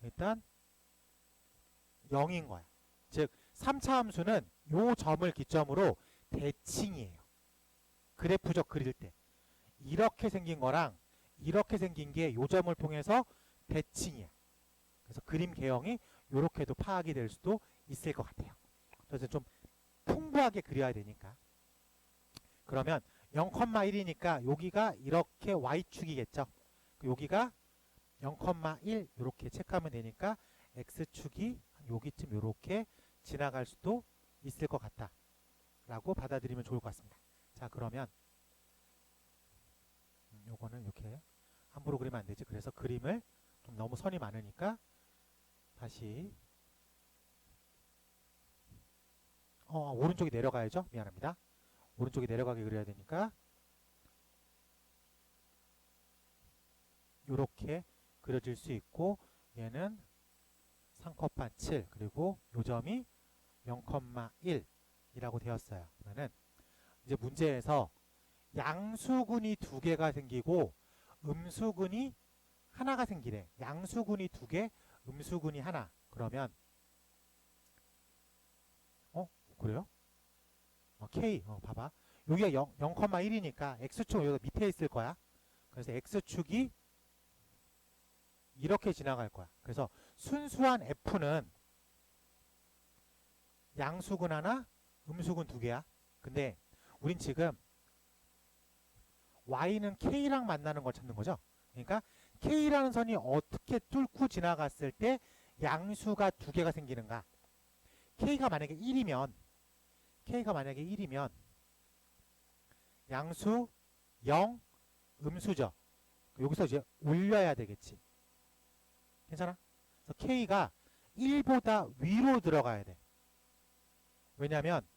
일단 0인 거야. 즉 3차 함수는 요 점을 기점으로 대칭이에요. 그래프적 그릴 때. 이렇게 생긴 거랑 이렇게 생긴 게 요 점을 통해서 대칭이야. 그래서 그림 개형이 요렇게도 파악이 될 수도 있을 것 같아요. 그래서 좀 풍부하게 그려야 되니까. 그러면 0,1이니까 여기가 이렇게 y축이겠죠. 여기가 0,1 이렇게 체크하면 되니까 x축이 여기쯤 이렇게 지나갈 수도 있을 것 같다 라고 받아들이면 좋을 것 같습니다. 자, 그러면 요거는 이렇게 함부로 그리면 안 되지. 그래서 그림을 좀 너무 선이 많으니까 다시 오른쪽이 내려가야죠. 미안합니다. 오른쪽이 내려가게 그려야 되니까 이렇게 그려질 수 있고, 얘는 3,7 그리고 요 점이 0,1이라고 되었어요. 그러면 이제 문제에서 양수근이 두 개가 생기고 음수근이 하나가 생기래. 양수근이 두 개, 음수근이 하나. 그러면 그래요? K, 봐봐. 여기가 0,1이니까 X축은 여기가 밑에 있을 거야. 그래서 X축이 이렇게 지나갈 거야. 그래서 순수한 F는 양수근 하나, 음수근 두 개야. 근데 우린 지금 Y는 K랑 만나는 걸 찾는 거죠. 그러니까 K라는 선이 어떻게 뚫고 지나갔을 때 양수가 두 개가 생기는가. K가 만약에 1이면 양수 0, 음수죠. 여기서 이제 올려야 되겠지. 괜찮아? 그래서 K가 1보다 위로 들어가야 돼. 왜냐면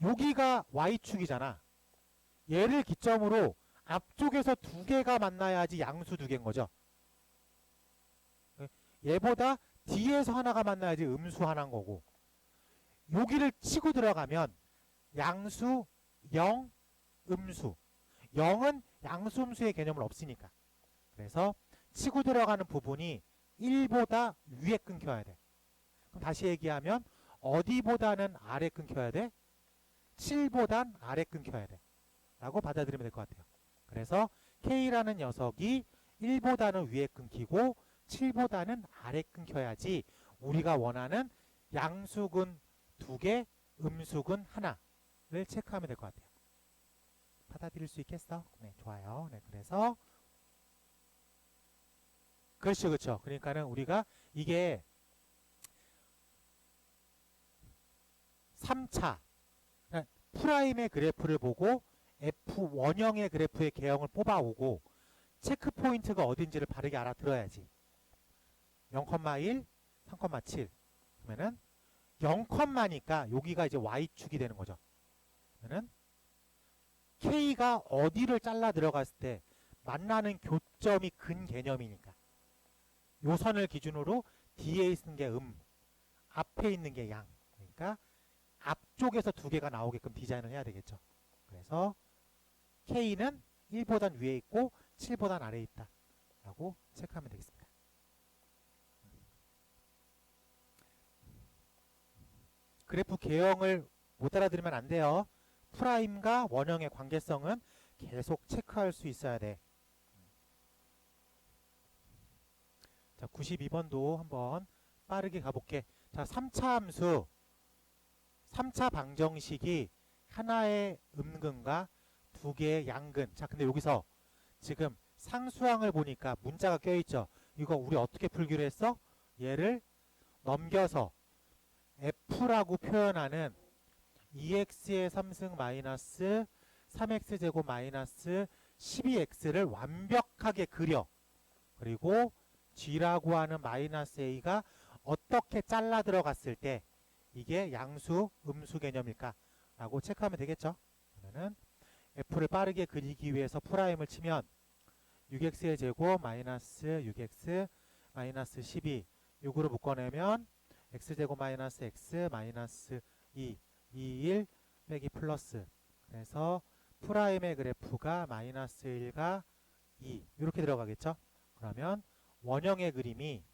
여기가 Y축이잖아. 얘를 기점으로 앞쪽에서 두 개가 만나야지 양수 두 개인 거죠. 얘보다 뒤에서 하나가 만나야지 음수 하나인 거고, 여기를 치고 들어가면 양수 0, 음수 0은 양수 음수의 개념은 없으니까. 그래서 치고 들어가는 부분이 1보다 위에 끊겨야 돼. 그럼 다시 얘기하면 어디보다는 아래 끊겨야 돼? 7보단 아래 끊겨야 돼 라고 받아들이면 될 것 같아요. 그래서 K라는 녀석이 1보다는 위에 끊기고 7보다는 아래 끊겨야지 우리가 원하는 양수근 2개, 음수근 하나를 체크하면 될 것 같아요. 받아들일 수 있겠어? 네, 좋아요. 네, 그래서 그렇죠. 그러니까는 우리가 이게 3차 프라임의 그래프를 보고 F 원형의 그래프의 개형을 뽑아오고 체크 포인트가 어딘지를 바르게 알아들어야지. 0,1, 3,7 그러면은 0,니까 여기가 이제 Y축이 되는 거죠. 그러면은 K가 어디를 잘라 들어갔을 때 만나는 교점이 근 개념이니까 요 선을 기준으로 뒤에 있는 게 앞에 있는 게 양. 그러니까 앞쪽에서 두 개가 나오게끔 디자인을 해야 되겠죠. 그래서 K는 1보단 위에 있고 7보단 아래에 있다 라고 체크하면 되겠습니다. 그래프 개형을 못 알아들으면 안 돼요. 프라임과 원형의 관계성은 계속 체크할 수 있어야 돼. 자, 92번도 한번 빠르게 가볼게. 자, 3차 함수 3차 방정식이 하나의 음근과 두 개의 양근. 자, 근데 여기서 지금 상수항을 보니까 문자가 껴있죠. 이거 우리 어떻게 풀기로 했어? 얘를 넘겨서 F라고 표현하는 2x의 3승 마이너스 3x제곱 마이너스 12x를 완벽하게 그려. 그리고 g라고 하는 마이너스 a가 어떻게 잘라 들어갔을 때 이게 양수, 음수 개념일까? 라고 체크하면 되겠죠. 그러면은 F를 빠르게 그리기 위해서 프라임을 치면 6x의 제곱 마이너스 6x 마이너스 12 6으로 묶어내면 x제곱 마이너스 x 마이너스 2 1 빼기 플러스. 그래서 프라임의 그래프가 마이너스 1과 2 이렇게 들어가겠죠. 그러면 원형의 그림이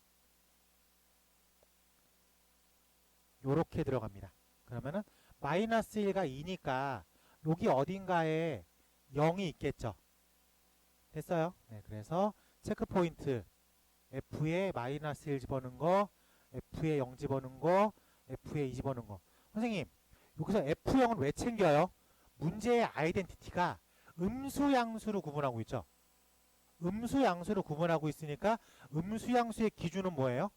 요렇게 들어갑니다. 그러면은 마이너스 1과 2니까 여기 어딘가에 0이 있겠죠. 됐어요? 네, 그래서 체크 포인트 F에 마이너스 1 집어넣은 거, F에 0 집어넣은 거, F에 2 집어넣은 거. 선생님, 여기서 F0을 왜 챙겨요? 문제의 아이덴티티가 음수 양수로 구분하고 있죠. 음수 양수로 구분하고 있으니까 음수 양수의 기준은 뭐예요?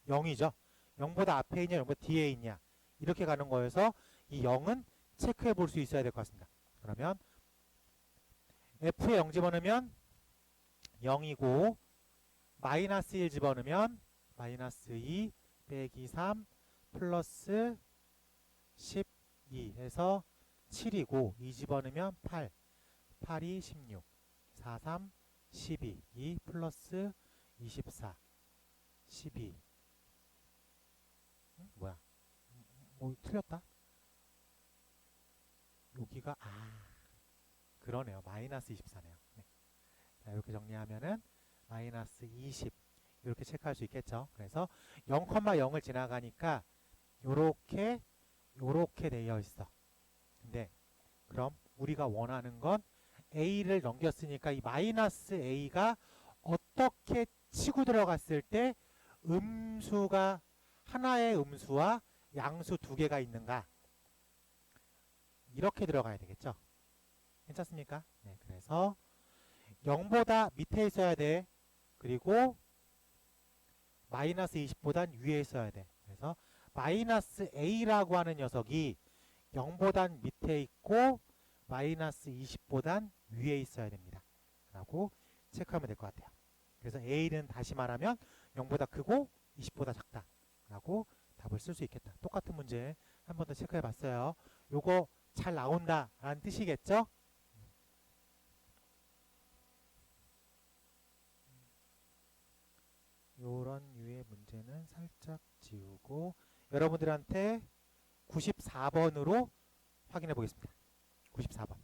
0이죠. 0보다 앞에 있냐 0보다 뒤에 있냐 이렇게 가는 거여서 이 0은 체크해 볼 수 있어야 될 것 같습니다. 그러면 F에 0 집어넣으면 0이고 마이너스 1 집어넣으면 마이너스 2 빼기 3 플러스 12 해서 7이고 2 집어넣으면 8 8이 16 4 3 12 2 플러스 24 12 뭐야 뭐 틀렸다 여기가 그러네요. 마이너스 24네요. 네. 자, 이렇게 정리하면은 마이너스 20 이렇게 체크할 수 있겠죠. 그래서 0,0을 지나가니까 요렇게 되어 있어. 근데 그럼 우리가 원하는 건 A를 넘겼으니까 이 마이너스 A가 어떻게 치고 들어갔을 때 음수가 하나의 음수와 양수 두 개가 있는가? 이렇게 들어가야 되겠죠? 괜찮습니까? 네, 그래서 0보다 밑에 있어야 돼. 그리고 마이너스 20보단 위에 있어야 돼. 그래서 마이너스 A라고 하는 녀석이 0보단 밑에 있고 마이너스 20보단 위에 있어야 됩니다. 라고 체크하면 될 것 같아요. 그래서 A는 다시 말하면 0보다 크고 20보다 작다. 라고 답을 쓸 수 있겠다. 똑같은 문제 한 번 더 체크해 봤어요. 요거 잘 나온다 라는 뜻이겠죠? 요런 류의 문제는 살짝 지우고 여러분들한테 94번으로 확인해 보겠습니다. 94번.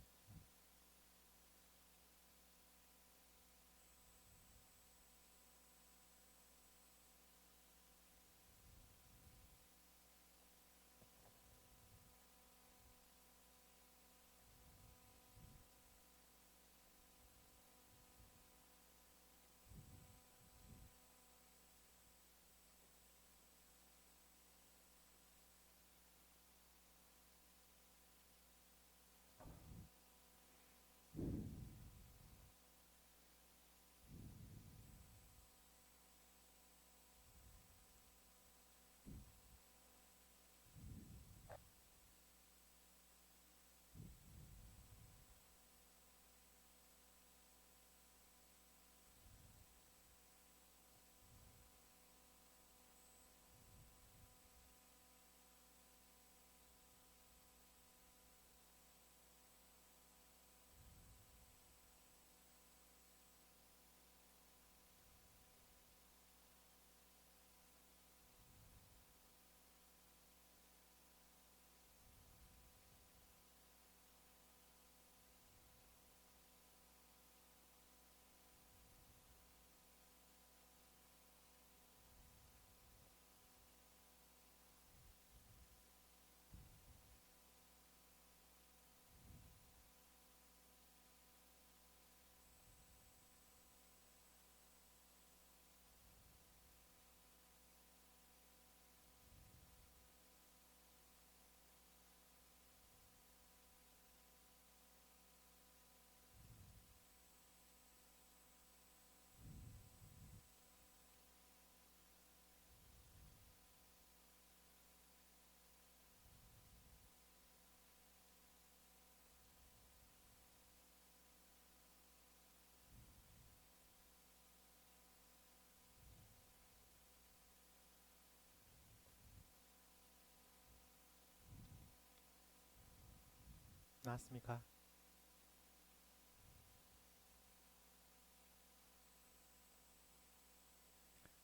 나왔습니까?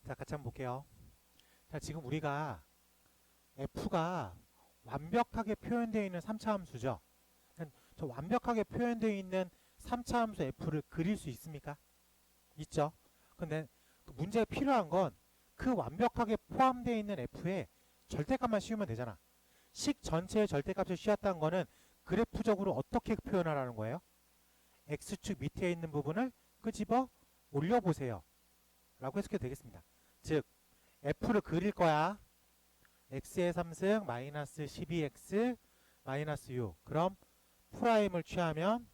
자, 같이 한번 볼게요. 자, 지금 우리가 F가 완벽하게 표현되어 있는 3차 함수죠. 저 완벽하게 표현되어 있는 3차 함수 F를 그릴 수 있습니까? 있죠. 근데 문제가 필요한 건 그 완벽하게 포함되어 있는 F에 절대값만 씌우면 되잖아. 식 전체의 절대값을 씌웠다는 거는 그래프적으로 어떻게 표현하라는 거예요? X축 밑에 있는 부분을 끄집어 올려보세요. 라고 해석해도 되겠습니다. 즉 F를 그릴 거야. X의 3승 마이너스 12X 마이너스 6. 그럼 프라임을 취하면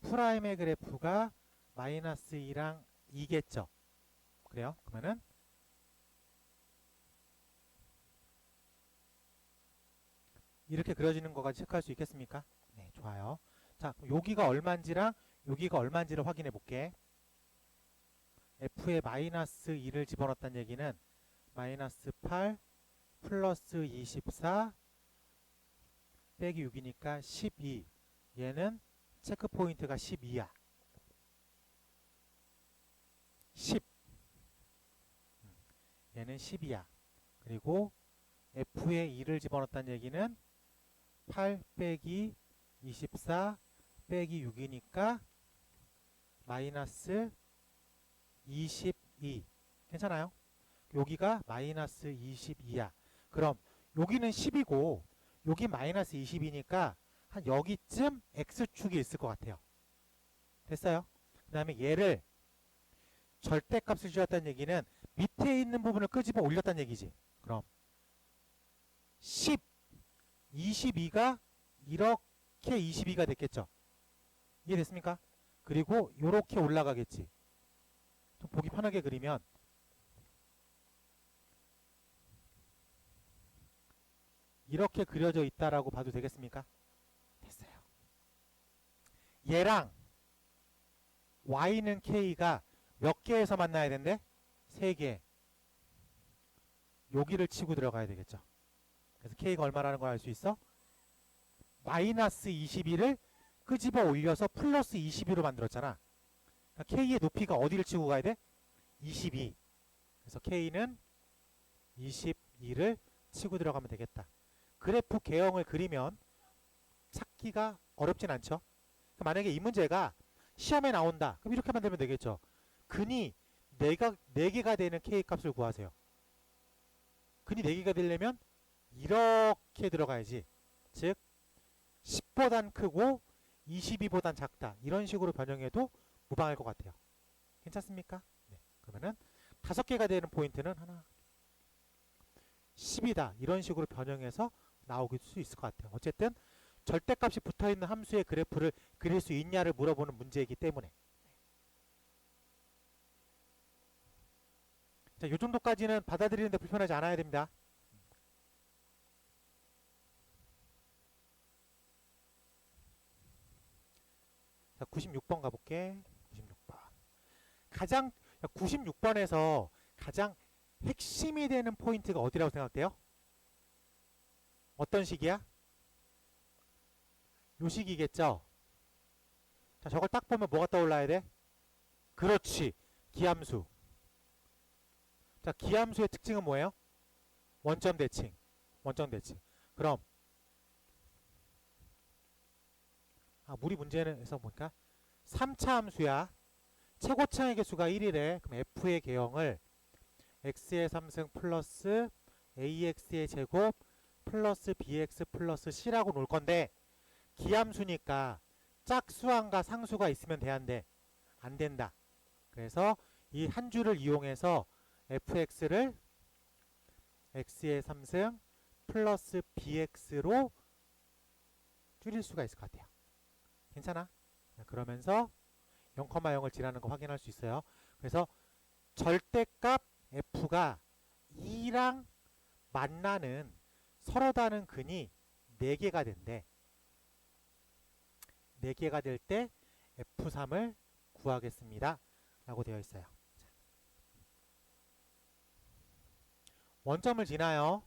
프라임의 그래프가 마이너스 2랑 2겠죠. 그래요? 그러면은 이렇게 그려지는 거가 체크할 수 있겠습니까? 네, 좋아요. 자, 여기가 얼마인지랑 여기가 얼마인지를 확인해 볼게. F에 마이너스 2를 집어넣었다는 얘기는 마이너스 8 플러스 24 빼기 6이니까 12. 얘는 체크 포인트가 12야. 10. 얘는 10이야. 그리고 F에 2를 집어넣었다는 얘기는 8 빼기 24 빼기 6이니까 마이너스 22. 괜찮아요? 여기가 마이너스 22야. 그럼 여기는 10이고 여기 마이너스 20이니까 한 여기쯤 x축이 있을 것 같아요. 됐어요? 그 다음에 얘를 절대값을 주었다는 얘기는 밑에 있는 부분을 끄집어 올렸다는 얘기지. 그럼 10, 22가 이렇게 22가 됐겠죠. 이해됐습니까? 그리고 요렇게 올라가겠지. 좀 보기 편하게 그리면 이렇게 그려져 있다라고 봐도 되겠습니까? 됐어요. 얘랑 y는 k가 몇 개에서 만나야 된대? 3개. 여기를 치고 들어가야 되겠죠. 그래서 k가 얼마라는 걸 알 수 있어? 마이너스 21을 끄집어 올려서 플러스 22로 만들었잖아. 그러니까 k의 높이가 어디를 치고 가야 돼? 22. 그래서 k는 22를 치고 들어가면 되겠다. 그래프 개형을 그리면 찾기가 어렵진 않죠. 그러니까 만약에 이 문제가 시험에 나온다. 그럼 이렇게 만들면 되겠죠. 근이 4개가 되는 k값을 구하세요. 근이 4개가 되려면 이렇게 들어가야지. 즉 10보단 크고 22보단 작다. 이런 식으로 변형해도 무방할 것 같아요. 괜찮습니까? 네. 그러면은 5개가 되는 포인트는 하나 10이다. 이런 식으로 변형해서 나올 수 있을 것 같아요. 어쨌든 절대값이 붙어있는 함수의 그래프를 그릴 수 있냐를 물어보는 문제이기 때문에. 자, 요 정도까지는 받아들이는데 불편하지 않아야 됩니다. 자, 96번 가볼게. 96번. 96번에서 가장 핵심이 되는 포인트가 어디라고 생각돼요? 어떤 식이야? 요 식이겠죠? 자, 저걸 딱 보면 뭐가 떠올라야 돼? 그렇지. 기함수. 자, 기함수의 특징은 뭐예요? 원점 대칭. 원점 대칭. 그럼 우리 문제에서 보니까 3차 함수야. 최고차의 개수가 1이래. 그럼 f의 개형을 x의 3승 플러스 ax의 제곱 플러스 bx 플러스 c라고 놓을 건데 기함수니까 짝수항과 상수가 있으면 돼안돼? 안 된다. 그래서 이 한 줄을 이용해서 fx를 x의 3승 플러스 bx로 줄일 수가 있을 것 같아요. 괜찮아? 그러면서 0,0을 지나는 거 확인할 수 있어요. 그래서 절대값 f가 2랑 만나는 서로 다른 근이 4개가 된대. 4개가 될 때 F3을 구하겠습니다. 라고 되어 있어요. 원점을 지나요.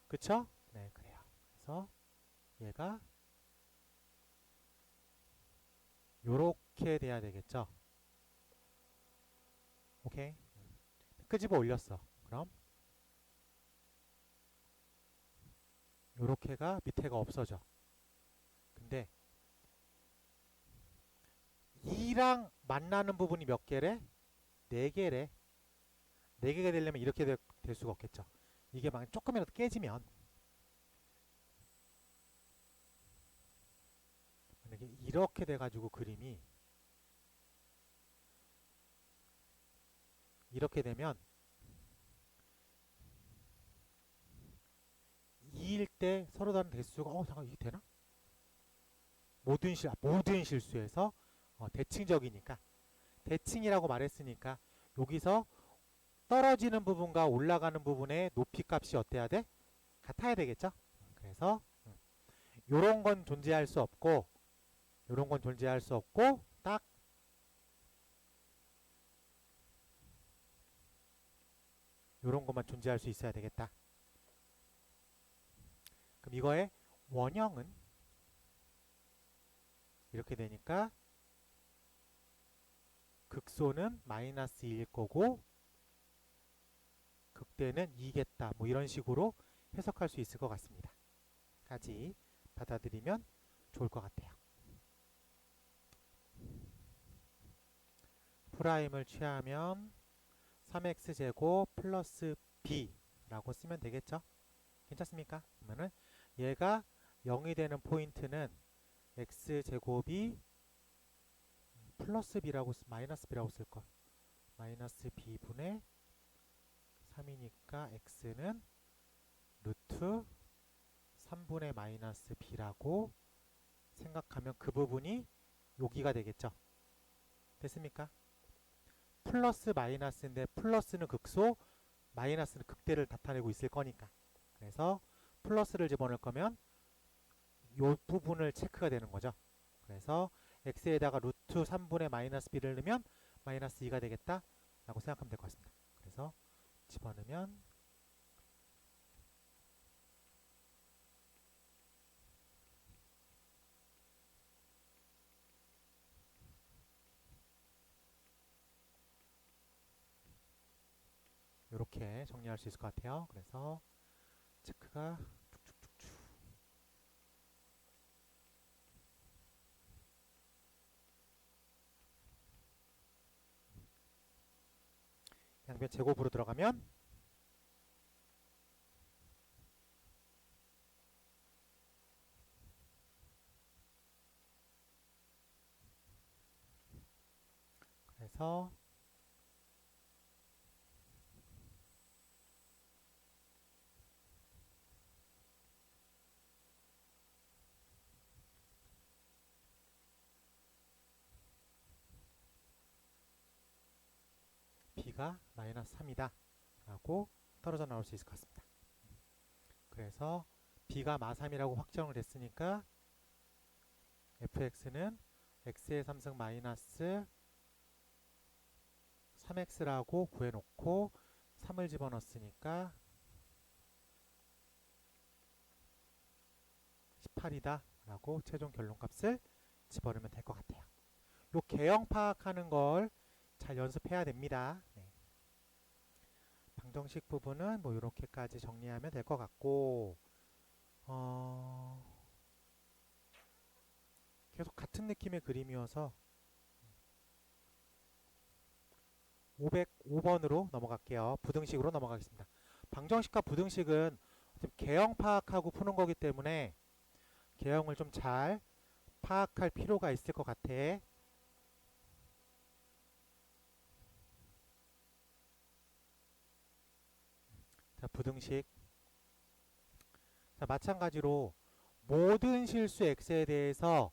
그쵸? 네, 그래요. 그래서 얘가 요렇게 돼야 되겠죠. 오케이. 끄집어 올렸어. 그럼 요렇게가 밑에가 없어져. 근데 2랑 만나는 부분이 몇 개래? 4개래. 4개가 되려면 이렇게 될 수가 없겠죠. 이게 막 조금이라도 깨지면 만약에 이렇게 돼가지고 그림이 이렇게 되면 2일 때 서로 다른 대수가 잠깐 이게 되나? 모든 실수에서 대칭적이니까 대칭이라고 말했으니까 여기서 떨어지는 부분과 올라가는 부분의 높이 값이 어때야 돼? 같아야 되겠죠? 그래서 요런 건 존재할 수 없고 요런 건 존재할 수 없고 딱 요런 것만 존재할 수 있어야 되겠다. 그럼 이거의 원형은 이렇게 되니까 극소는 마이너스 2일 거고 극대는 2겠다. 뭐 이런 식으로 해석할 수 있을 것 같습니다. 까지 받아들이면 좋을 것 같아요. 프라임을 취하면 3x제곱 플러스 b라고 쓰면 되겠죠? 괜찮습니까? 그러면은 얘가 0이 되는 포인트는 x제곱이 플러스 b라고 마이너스 b라고 쓸걸. 마이너스 b분의 3이니까 x는 루트 3분의 마이너스 b라고 생각하면 그 부분이 여기가 되겠죠. 됐습니까? 플러스 마이너스인데 플러스는 극소, 마이너스는 극대를 나타내고 있을 거니까. 그래서 플러스를 집어넣을 거면 이 부분을 체크가 되는 거죠. 그래서 x에다가 루트 3분의 마이너스 b를 넣으면 마이너스 2가 되겠다 라고 생각하면 될 것 같습니다. 그래서 집어넣으면 이렇게 정리할 수 있을 것 같아요. 그래서 체크가 쭉쭉쭉쭉. 양변 제곱으로 들어가면 그래서 b가 마이너스 3이다 라고 떨어져 나올 수 있을 것 같습니다. 그래서 b가 마3이라고 확정을 했으니까 fx는 x의 3승 마이너스 3x라고 구해놓고 3을 집어넣었으니까 18이다 라고 최종 결론값을 집어넣으면 될 것 같아요. 요 개형 파악하는 걸 잘 연습해야 됩니다. 네. 방정식 부분은 뭐 이렇게까지 정리하면 될 것 같고 계속 같은 느낌의 그림이어서 505번으로 넘어갈게요. 부등식으로 넘어가겠습니다. 방정식과 부등식은 개형 파악하고 푸는 거기 때문에 개형을 좀 잘 파악할 필요가 있을 것 같아. 자, 부등식. 자, 마찬가지로 모든 실수 x에 대해서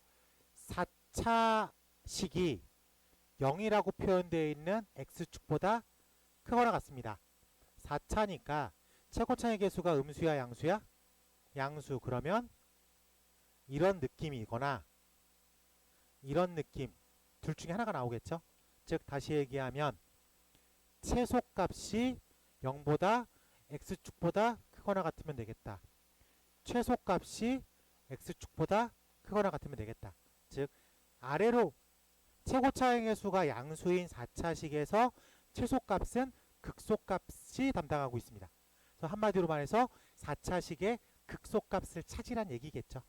4차식이 0이라고 표현되어 있는 x축보다 크거나 같습니다. 4차니까 최고차의 개수가 음수야 양수야? 양수. 그러면 이런 느낌이거나 이런 느낌 둘 중에 하나가 나오겠죠. 즉 다시 얘기하면 최소값이 0보다 x축보다 크거나 같으면 되겠다. 최소값이 x축보다 크거나 같으면 되겠다. 즉 아래로 최고차의 개수가 양수인 4차식에서 최소값은 극소값이 담당하고 있습니다. 그래서 한마디로 말해서 4차식의 극소값을 찾으란 얘기겠죠.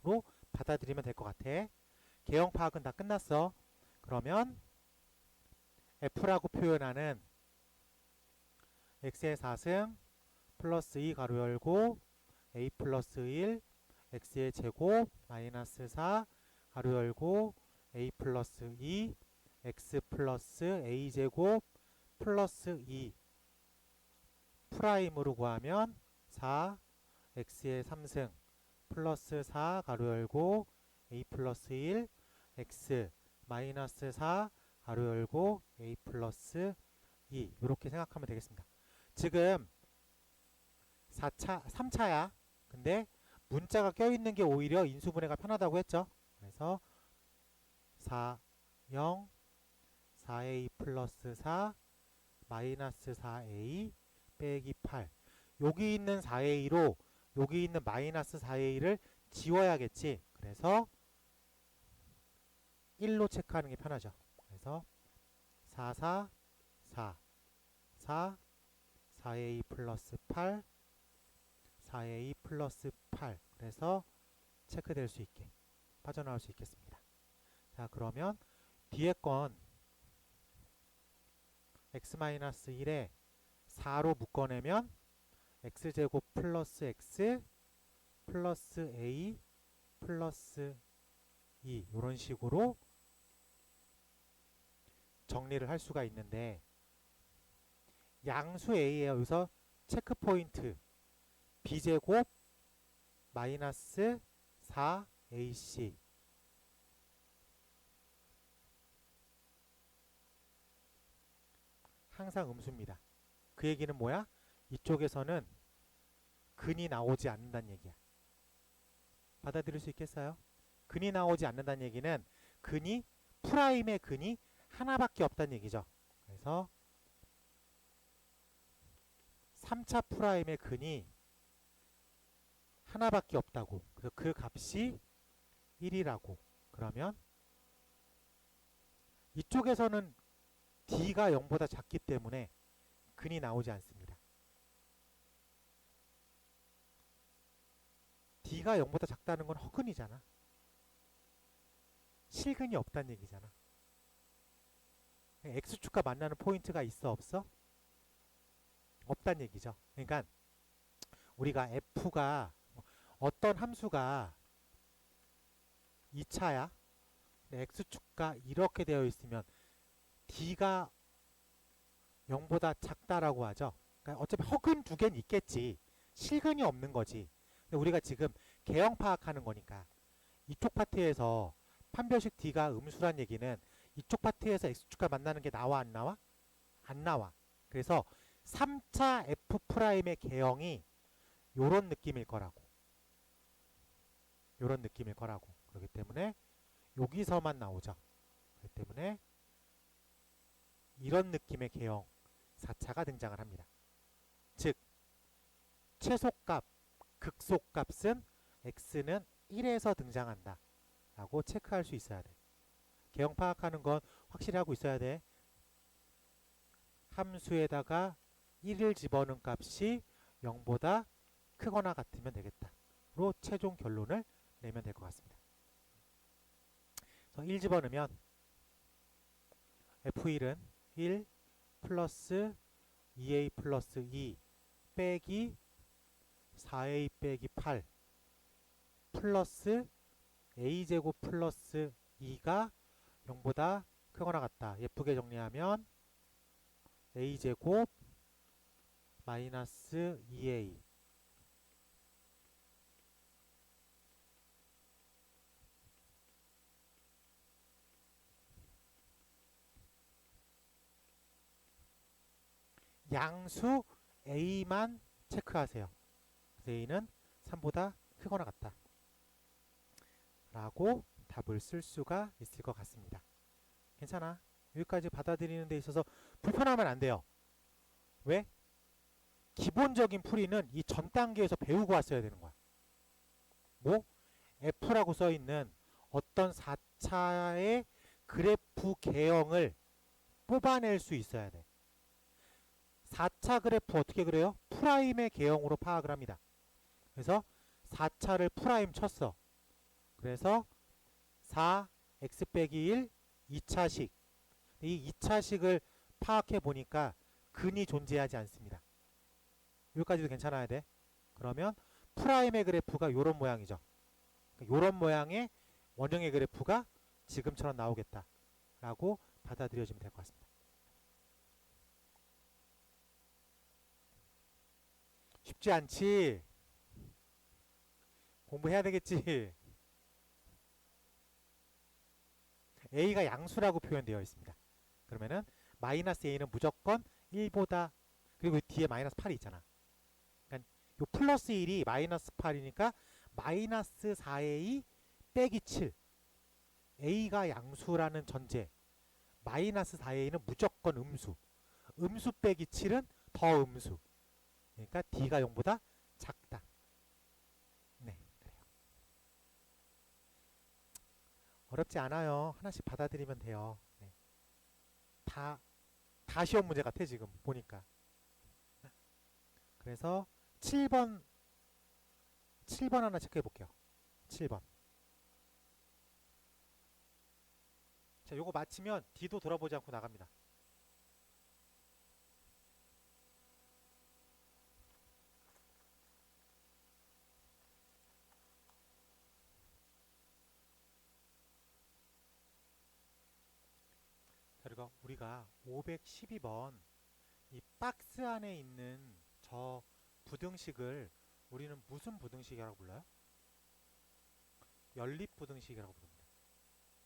로 받아들이면 될 것 같아. 개형 파악은 다 끝났어. 그러면 f라고 표현하는 x의 4승 플러스 2 가로 열고 a 플러스 1 x의 제곱 마이너스 4 가로 열고 a 플러스 2 x 플러스 a 제곱 플러스 2 프라임으로 구하면 4 x의 3승 플러스 4 가로 열고 a 플러스 1 x 마이너스 4 가로 열고 a 플러스 2 이렇게 생각하면 되겠습니다. 지금 3차야. 근데 문자가 껴있는 게 오히려 인수분해가 편하다고 했죠. 그래서 4, 0, 4a 플러스 4 마이너스 4a 빼기 8 여기 있는 4a로 여기 있는 마이너스 4a를 지워야겠지. 그래서 1로 체크하는 게 편하죠. 그래서 4, 4, 4, 4, 4a 플러스 8 4a 플러스 8 그래서 체크될 수 있게 빠져나올 수 있겠습니다. 자 그러면 뒤에 건 x-1에 4로 묶어내면 x제곱 플러스 x 플러스 A 플러스 2 이런 식으로 정리를 할 수가 있는데 양수 A에 여기서 체크 포인트 B제곱 마이너스 4AC 항상 음수입니다. 그 얘기는 뭐야? 이쪽에서는 근이 나오지 않는다는 얘기야. 받아들일 수 있겠어요? 근이 나오지 않는다는 얘기는 근이 프라임의 근이 하나밖에 없다는 얘기죠. 그래서 3차 프라임의 근이 하나밖에 없다고. 그래서 그 값이 1이라고. 그러면 이쪽에서는 D가 0보다 작기 때문에 근이 나오지 않습니다. D가 0보다 작다는 건 허근이잖아. 실근이 없다는 얘기잖아. X축과 만나는 포인트가 있어 없어? 없다는 얘기죠. 그러니까 우리가 F가 어떤 함수가 2차야. X축과 이렇게 되어 있으면 D가 0보다 작다라고 하죠. 그러니까 어차피 허근 두 개는 있겠지. 실근이 없는 거지. 근데 우리가 지금 개형 파악하는 거니까 이쪽 파트에서 판별식 D가 음수란 얘기는 이쪽 파트에서 X축과 만나는 게 나와 안 나와? 안 나와. 그래서 3차 F'의 개형이 요런 느낌일 거라고. 요런 느낌일 거라고. 그렇기 때문에 여기서만 나오죠. 그렇기 때문에 이런 느낌의 개형 4차가 등장을 합니다. 즉 최소값, 극소값은 x는 1에서 등장한다 라고 체크할 수 있어야 돼. 개형 파악하는 건 확실히 하고 있어야 돼. 함수에다가 1을 집어넣은 값이 0보다 크거나 같으면 되겠다 로 최종 결론을 내면 될 것 같습니다. 그래서 1 집어넣으면 F1은 1 플러스 2A 플러스 2 빼기 4A 빼기 8 플러스 A제곱 플러스 2가 0보다 크거나 같다. 예쁘게 정리하면 A제곱 마이너스 2A 양수 A만 체크하세요. A는 3보다 크거나 같다 라고 답을 쓸 수가 있을 것 같습니다. 괜찮아. 여기까지 받아들이는 데 있어서 불편하면 안 돼요. 왜? 기본적인 풀이는 이 전 단계에서 배우고 왔어야 되는 거야. 뭐? F라고 써있는 어떤 4차의 그래프 개형을 뽑아낼 수 있어야 돼. 4차 그래프 어떻게 그래요? 프라임의 개형으로 파악을 합니다. 그래서 4차를 프라임 쳤어. 그래서 4x 빼기 1 2차식. 이 2차식을 파악해 보니까 근이 존재하지 않습니다. 여기까지도 괜찮아야 돼. 그러면 프라임의 그래프가 이런 모양이죠. 이런 모양의 원형의 그래프가 지금처럼 나오겠다 라고 받아들여지면 될 것 같습니다. 쉽지 않지? 공부해야 되겠지? A가 양수라고 표현되어 있습니다. 그러면은 마이너스 A는 무조건 1보다 그리고 뒤에 마이너스 8이 있잖아. 그러니까 요 플러스 1이 마이너스 8이니까 마이너스 4A 빼기 7 A가 양수라는 전제 마이너스 4A는 무조건 음수 음수 빼기 7은 더 음수 그러니까 D가 0보다 작다. 네, 그래요. 어렵지 않아요. 하나씩 받아들이면 돼요. 네. 다 시험 문제 같아 지금 보니까. 그래서 7번 하나 체크해 볼게요. 7번. 자, 요거 마치면 D도 돌아보지 않고 나갑니다. 그러니까 우리가 512번 이 박스 안에 있는 저 부등식을 우리는 무슨 부등식이라고 불러요? 연립부등식이라고 부릅니다.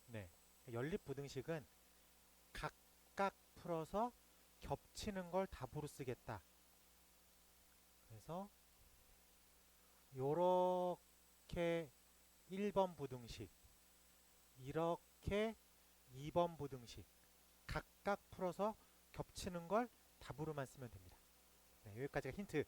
네, 연립부등식은 각각 풀어서 겹치는 걸 답으로 쓰겠다. 그래서 요렇게 1번 부등식, 이렇게 2번 부등식 각각 풀어서 겹치는 걸 답으로만 쓰면 됩니다. 네, 여기까지가 힌트.